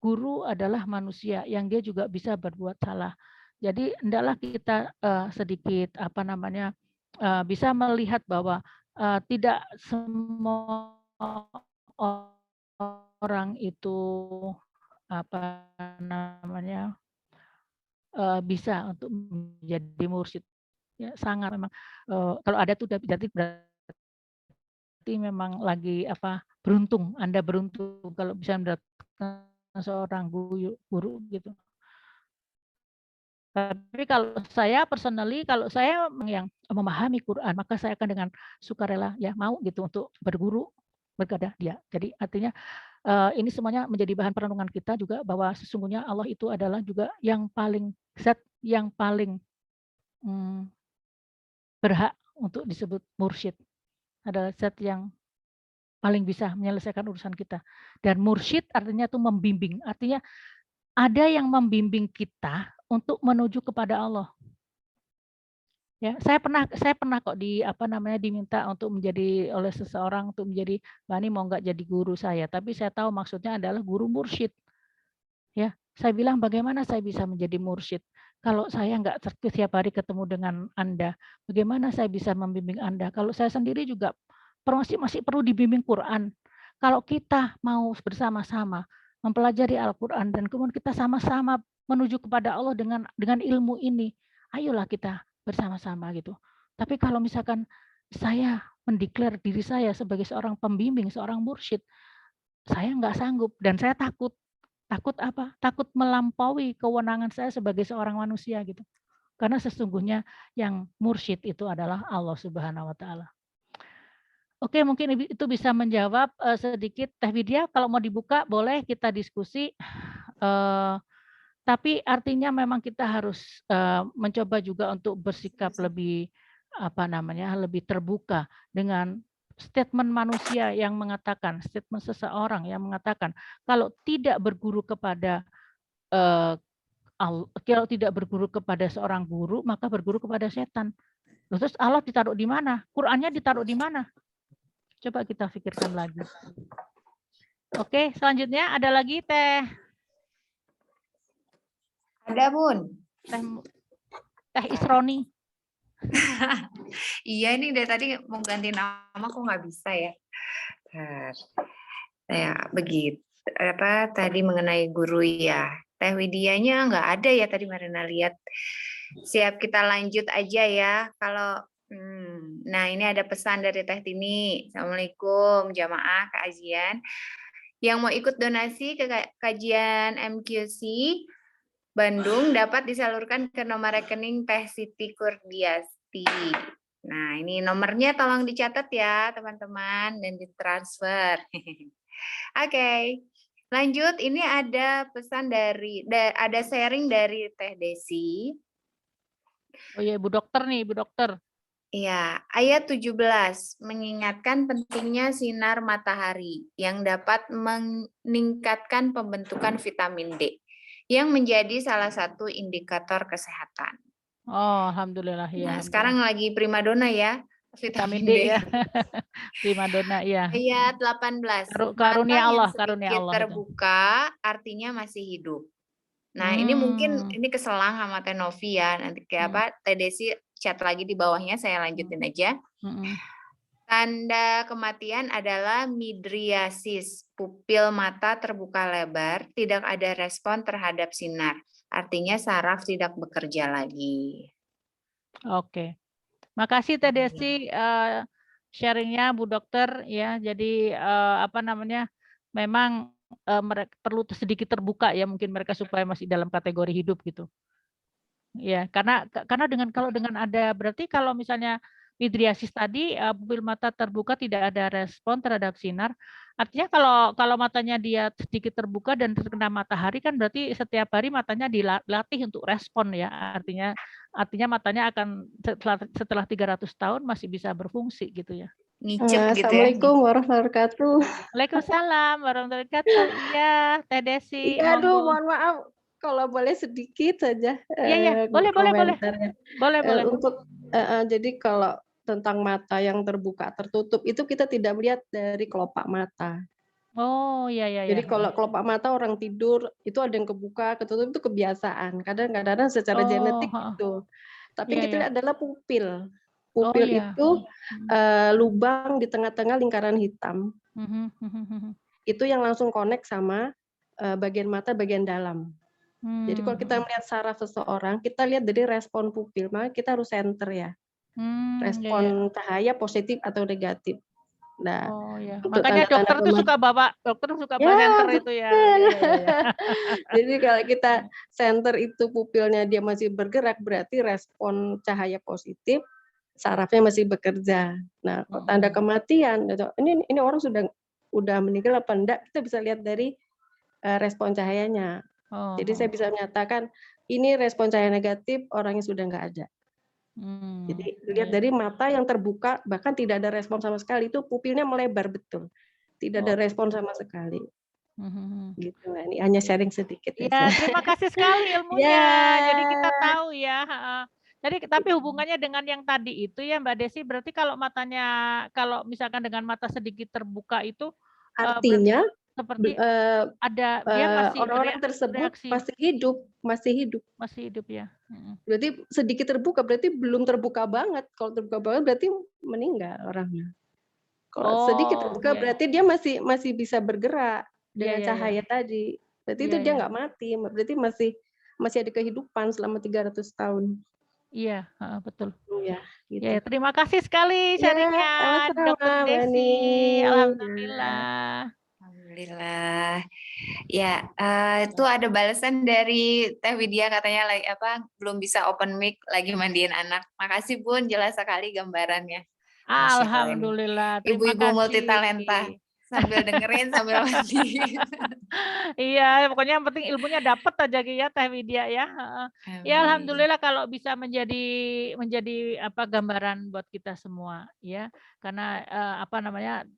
Guru adalah manusia yang dia juga bisa berbuat salah. Jadi hendaklah kita sedikit bisa melihat bahwa tidak semua orang itu apa namanya bisa untuk menjadi mursyid. Ya, sangat memang kalau ada tuh berarti memang lagi beruntung. Anda beruntung kalau bisa mendapatkan seorang guru gitu. Tapi kalau saya personally, kalau saya yang memahami Quran, maka saya akan dengan sukarela ya mau gitu untuk berguru berkepada dia. Jadi artinya ini semuanya menjadi bahan perenungan kita juga bahwa sesungguhnya Allah itu adalah juga yang paling zat yang paling berhak untuk disebut mursyid. Adalah zat yang paling bisa menyelesaikan urusan kita. Dan mursyid artinya itu membimbing. Artinya ada yang membimbing kita untuk menuju kepada Allah. Ya, saya pernah kok diminta untuk menjadi oleh seseorang untuk menjadi Bani mau nggak jadi guru saya, tapi saya tahu maksudnya adalah guru mursyid. Ya, saya bilang bagaimana saya bisa menjadi mursyid kalau saya nggak setiap hari ketemu dengan Anda. Bagaimana saya bisa membimbing Anda kalau saya sendiri juga masih perlu dibimbing Quran. Kalau kita mau bersama-sama mempelajari Al-Quran dan kemudian kita sama-sama menuju kepada Allah dengan ilmu ini, ayolah kita bersama-sama gitu. Tapi kalau misalkan saya mendeklar diri saya sebagai seorang pembimbing, seorang mursyid, saya nggak sanggup dan saya takut. Takut apa? Takut melampaui kewenangan saya sebagai seorang manusia gitu. Karena sesungguhnya yang mursyid itu adalah Allah Subhanahu wa taala. Oke, mungkin itu bisa menjawab sedikit Teh Widya, kalau mau dibuka boleh kita diskusi. Tapi artinya memang kita harus mencoba juga untuk bersikap lebih lebih terbuka dengan statement manusia yang mengatakan, statement seseorang yang mengatakan kalau tidak berguru kepada kalau tidak berguru kepada seorang guru, maka berguru kepada setan. Terus Allah ditaruh di mana? Qurannya ditaruh di mana? Coba kita pikirkan lagi. Oke, selanjutnya ada lagi Teh. Ada, Bun. Teh Isroni. Iya, ini dari tadi mau ganti nama kok nggak bisa ya. Ya, begitu. Tadi mengenai guru ya. Teh Widianya nggak ada ya tadi Marina lihat. Siap, kita lanjut aja ya. Kalau nah ini ada pesan dari Teh Tini. Assalamualaikum jamaah kajian. Yang mau ikut donasi ke kajian MQC Bandung dapat disalurkan ke nomor rekening Teh Siti Kurdiasti. Nah, ini nomornya tolong dicatat ya, teman-teman, dan ditransfer. Oke. Lanjut, ini ada pesan ada sharing dari Teh Desi. Oh iya, Bu Dokter nih, Bu Dokter. Iya, ayat 17 mengingatkan pentingnya sinar matahari yang dapat meningkatkan pembentukan vitamin D yang menjadi salah satu indikator kesehatan. Oh, alhamdulillah ya. Nah, sekarang lagi primadona ya, vitamin D ya. Primadona ya. Ayat 18. Karunia Allah, karunia Allah terbuka artinya masih hidup. Nah, ini mungkin ini keselang sama Teh Novi ya. Nanti kayak Teh Desi chat lagi di bawahnya, saya lanjutin aja. Tanda kematian adalah midriasis, pupil mata terbuka lebar, tidak ada respon terhadap sinar. Artinya saraf tidak bekerja lagi. Oke. Makasih Teh Desi sharingnya Bu Dokter ya. Jadi memang mereka perlu sedikit terbuka ya mungkin mereka supaya masih dalam kategori hidup gitu. Ya, karena kalau dengan ada berarti kalau misalnya midriasis tadi pupil mata terbuka tidak ada respon terhadap sinar. Artinya kalau matanya dia sedikit terbuka dan terkena matahari kan berarti setiap hari matanya dilatih untuk respon ya. Artinya matanya akan setelah 300 tahun masih bisa berfungsi gitu ya. Assalamualaikum warahmatullahi wabarakatuh. Waalaikumsalam warahmatullahi wabarakatuh. Iya, Teh Desi. Iya, aduh, mohon maaf kalau boleh sedikit saja. Iya, boleh. Boleh. Untuk jadi kalau tentang mata yang terbuka tertutup itu kita tidak melihat dari kelopak mata. Oh, ya ya ya. Jadi kalau kelopak mata orang tidur itu ada yang kebuka, ketutup itu kebiasaan. Kadang-kadang secara Oh, genetik heeh. gitu. Tapi Iya yang kita ya. lihat adalah pupil. Oh, Pupil iya. itu Mhm. lubang di tengah-tengah lingkaran hitam. Mhm mhm mhm. Itu yang langsung connect sama bagian mata bagian dalam. Jadi kalau kita Mhm. melihat saraf seseorang, kita lihat dari respon pupil. Maka kita harus center ya. Ya ya. Respon cahaya positif atau negatif. Nah, Oh, ya. untuk Makanya tanda-tanda dokter tuh suka bawa dokter suka ya presenter itu ya. betul. Ya ya ya ya. Jadi kalau kita center itu pupilnya dia masih bergerak, berarti respon cahaya positif, sarafnya masih bekerja. Nah, kalau tanda Mhm. kematian, gitu, ini orang udah meninggal apa enggak, kita bisa lihat dari respon cahayanya. Oh, Jadi saya heeh. bisa menyatakan ini respon cahaya negatif, orangnya sudah nggak ada. Jadi lihat Ya. dari mata yang terbuka, bahkan tidak ada respon sama sekali, itu pupilnya melebar betul. Tidak Oh. ada respon sama sekali. Mhm. Gitu, ini hanya sharing sedikit aja. Ya, terima kasih sekali Ya, ilmunya. Jadi kita tahu ya, heeh. Jadi tapi hubungannya dengan yang tadi itu ya Mbak Desi, berarti kalau matanya kalau misalkan dengan mata sedikit terbuka itu, berarti artinya seperti ada dia masih orang-orang tersebut bereaksi, masih hidup. masih hidup ya? Mhm. Berarti sedikit terbuka, berarti belum terbuka banget. Kalau terbuka banget berarti meninggal orangnya. Kalau sedikit Oh, terbuka iya berarti dia masih masih bisa bergerak iya dengan iya iya. cahaya tadi. Berarti itu Iya dia iya. nggak mati, berarti masih masih ada kehidupan selama 300 tahun. Iya, heeh, betul. Iya, Ya, gitu. terima kasih sekali Ya, sharing-nya sama-sama Dokter Mbak Desi. Ni. Ya. Alhamdulillah. Alhamdulillah. Ya, itu ada balasan dari Teh Widya katanya lagi apa belum bisa open mic lagi mandiin anak. Makasih Bun, jelas sekali gambarannya. Masya Allah ini. Alhamdulillah, terima Ibu-ibu kasih. multitalenta sambil dengerin sambil mandi. Iya, pokoknya yang penting ilmunya dapat aja Ki ya, Teh Widya ya, heeh. Ya Amin. alhamdulillah kalau bisa menjadi apa, gambaran buat kita semua ya. Karena, apa namanya,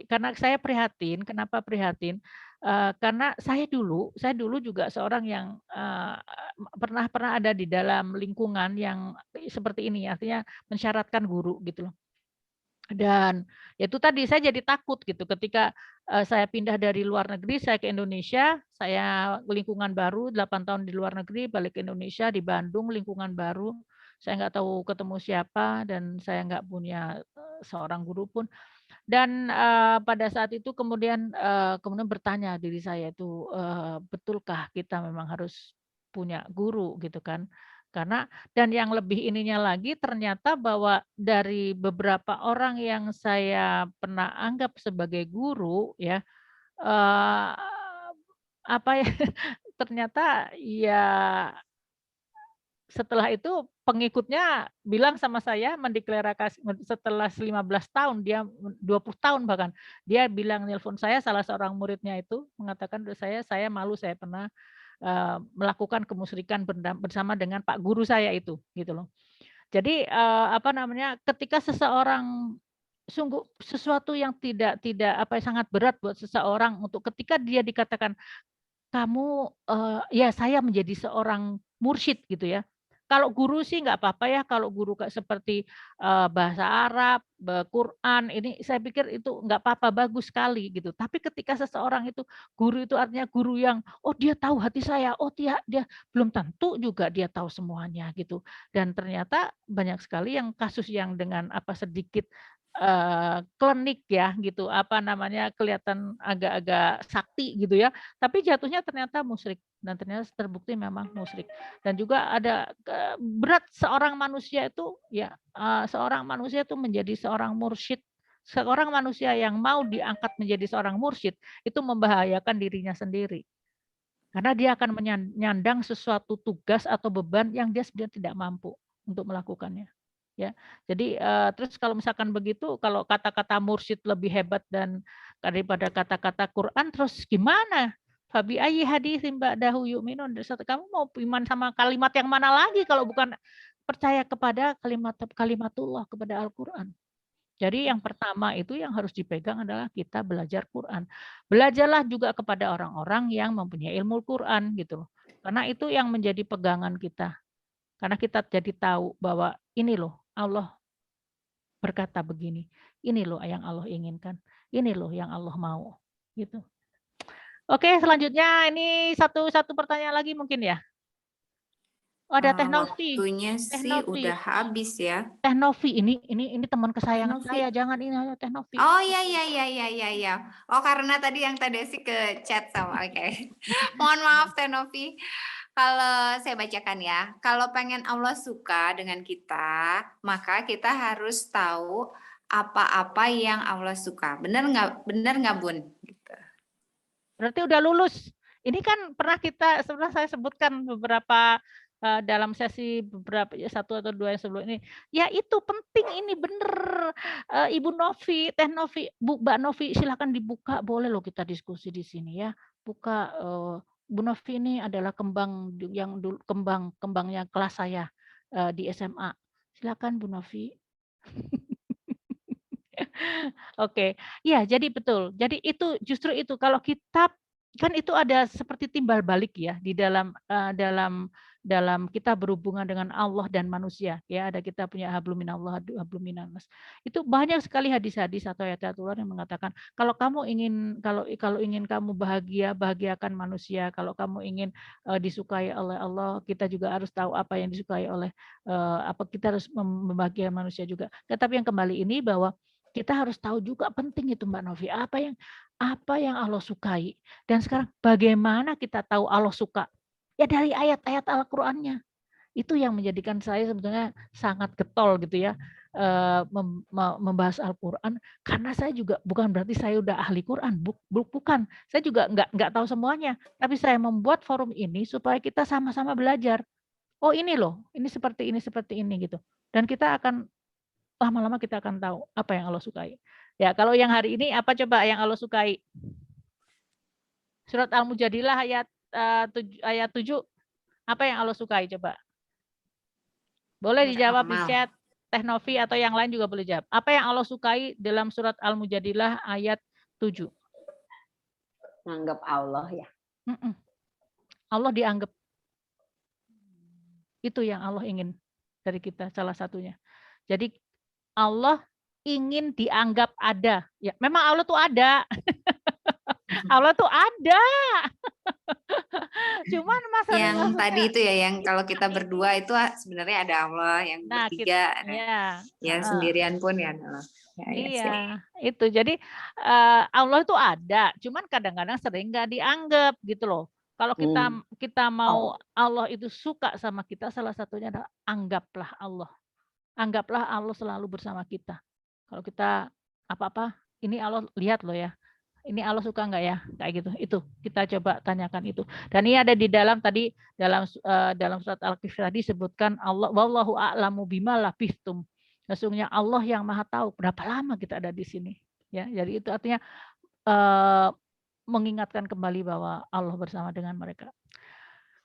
karena saya prihatin, kenapa prihatin, karena saya dulu juga seorang yang, pernah pernah ada di dalam lingkungan yang seperti ini, artinya mensyaratkan guru gitu loh. Dan ya itu tadi saya jadi takut gitu ketika, saya pindah dari luar negeri, saya ke Indonesia, saya lingkungan baru 8 tahun di luar negeri, balik ke Indonesia di Bandung lingkungan baru, saya nggak tahu ketemu siapa dan saya nggak punya, seorang guru pun. Dan, pada saat itu kemudian bertanya diri saya itu, betulkah kita memang harus punya guru gitu kan. Karena dan yang lebih ininya lagi ternyata bahwa dari beberapa orang yang saya pernah anggap sebagai guru ya, eee, apa ya, ternyata ya setelah itu pengikutnya bilang sama saya setelah 15 tahun, dia 20 tahun bahkan, dia bilang nelpon saya salah seorang muridnya itu mengatakan ke saya malu saya pernah, melakukan kemusyrikan bersama dengan pak guru saya itu, gitu loh. Jadi, apa namanya, ketika seseorang sungguh sesuatu yang tidak tidak apa ya, sangat berat buat seseorang untuk ketika dia dikatakan kamu, ya saya menjadi seorang mursyid gitu ya. Kalau guru sih nggak apa-apa ya, kalau guru kayak seperti, bahasa Arab, Quran, ini saya pikir itu nggak apa-apa, bagus sekali gitu. Tapi ketika seseorang itu guru itu artinya guru yang, oh dia tahu hati saya, oh dia belum tentu juga dia tahu semuanya gitu. Dan ternyata banyak sekali yang kasus yang dengan apa, sedikit, klinik ya gitu, apa namanya, kelihatan agak-agak sakti gitu ya, tapi jatuhnya ternyata musyrik dan ternyata terbukti memang musyrik. Dan juga ada, berat seorang manusia itu ya, seorang manusia itu menjadi seorang mursyid, seorang manusia yang mau diangkat menjadi seorang mursyid, itu membahayakan dirinya sendiri. Karena dia akan menyandang sesuatu tugas atau beban yang dia sebenarnya tidak mampu untuk melakukannya, ya. Jadi, terus kalau misalkan begitu, kalau kata-kata mursyid lebih hebat dan daripada kata-kata Quran, terus gimana? Fabi ayyi haditsin ba'dahu yu'minun. Kamu mau iman sama kalimat yang mana lagi kalau bukan percaya kepada kalimatullah, kepada Al-Qur'an. Jadi yang pertama itu yang harus dipegang adalah kita belajar Quran. Belajarlah juga kepada orang-orang yang mempunyai ilmu Quran gitu loh. Karena itu yang menjadi pegangan kita. Karena kita jadi tahu bahwa ini loh Allah berkata begini, ini loh yang Allah inginkan, ini loh yang Allah mau. gitu. Oke, selanjutnya ini satu pertanyaan lagi mungkin ya. Oh, ada Teh Novi. Waktunya Teh sih Novi. udah habis ya. Teh Novi ini teman kesayangan Novi. saya. Jangan ini aja Teh Novi. Oh ya. Oh karena tadi yang tadi sih ke chat sama. Oke. Mohon maaf Teh Novi. Kalau saya bacakan ya, kalau pengen Allah suka dengan kita, maka kita harus tahu apa-apa yang Allah suka. Benar nggak Bun? Gitu. Berarti udah lulus. Ini kan pernah saya sebutkan beberapa dalam sesi beberapa ya, 1 atau 2 yang sebelum ini. Ya itu penting ini bener. Ibu Novi, Teh Novi, Mbak Novi silakan dibuka, boleh loh kita diskusi di sini ya. Buka Bu Novi ini adalah kembangnya kelas saya di SMA. Silakan Bu Novi. Oke, ya jadi betul. Jadi itu justru itu kalau kita kan itu ada seperti timbal balik ya di dalam kita berhubungan dengan Allah dan manusia ya. Ada kita punya hablum minallah, hablum minannas. Itu banyak sekali hadis-hadis atau ayat-ayat Allah yang mengatakan kalau ingin kamu bahagia, bahagiakan manusia. Kalau kamu ingin disukai oleh Allah, kita juga harus tahu apa yang disukai oleh kita harus membahagiakan manusia juga. Tetapi yang kembali ini bahwa kita harus tahu juga penting itu Mbak Novi, apa yang Allah sukai. Dan sekarang bagaimana kita tahu Allah suka? Ya dari ayat-ayat Al-Qur'annya. Itu yang menjadikan saya sebetulnya sangat getol gitu ya membahas Al-Qur'an karena saya juga bukan berarti saya udah ahli Quran, bukan. Saya juga nggak tahu semuanya, tapi saya membuat forum ini supaya kita sama-sama belajar. Oh ini loh, ini seperti ini gitu. Dan kita akan lama-lama kita akan tahu apa yang Allah sukai. Ya, kalau yang hari ini apa coba yang Allah sukai? Surat Al-Mujadilah ayat 7. Apa yang Allah sukai coba? Boleh dijawab di chat Teh Novi atau yang lain juga boleh jawab. Apa yang Allah sukai dalam surat Al-Mujadilah ayat 7? Menganggap Allah ya. Allah dianggap. Itu yang Allah ingin dari kita salah satunya. Jadi Allah ingin dianggap ada. Ya, memang Allah tuh ada. Allah tuh ada. Cuman yang tadi itu ya, yang kalau kita berdua itu sebenarnya ada Allah, yang bertiga ya sendirian pun ya Allah. Iya, itu. Jadi Allah itu ada, cuman kadang-kadang sering nggak dianggap gitu loh. Kalau kita mau Allah itu suka sama kita, salah satunya adalah anggaplah Allah. Anggaplah Allah selalu bersama kita. Kalau kita apa-apa, ini Allah lihat loh ya. Ini Allah suka enggak ya? Kayak gitu. Itu kita coba tanyakan itu. Dan ini ada di dalam surat Al-Kahfi tadi sebutkan Allah wallahu a'lamu bima labithum. Sesungguhnya Allah yang Maha tahu berapa lama kita ada di sini. Ya, jadi itu artinya mengingatkan kembali bahwa Allah bersama dengan mereka.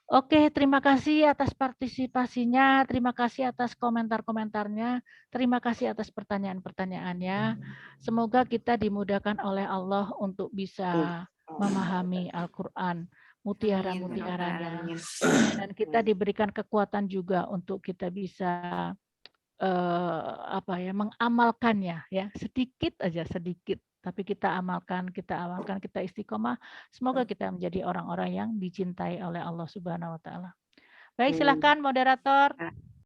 Oke, terima kasih atas partisipasinya, terima kasih atas komentar-komentarnya, terima kasih atas pertanyaan-pertanyaannya. Semoga kita dimudahkan oleh Allah untuk bisa memahami Al-Quran, mutiara-mutiaranya, dan kita diberikan kekuatan juga untuk kita bisa mengamalkannya ya, sedikit aja sedikit. Tapi kita amalkan, kita istiqomah. Semoga kita menjadi orang-orang yang dicintai oleh Allah Subhanahu wa taala. Baik, silakan moderator.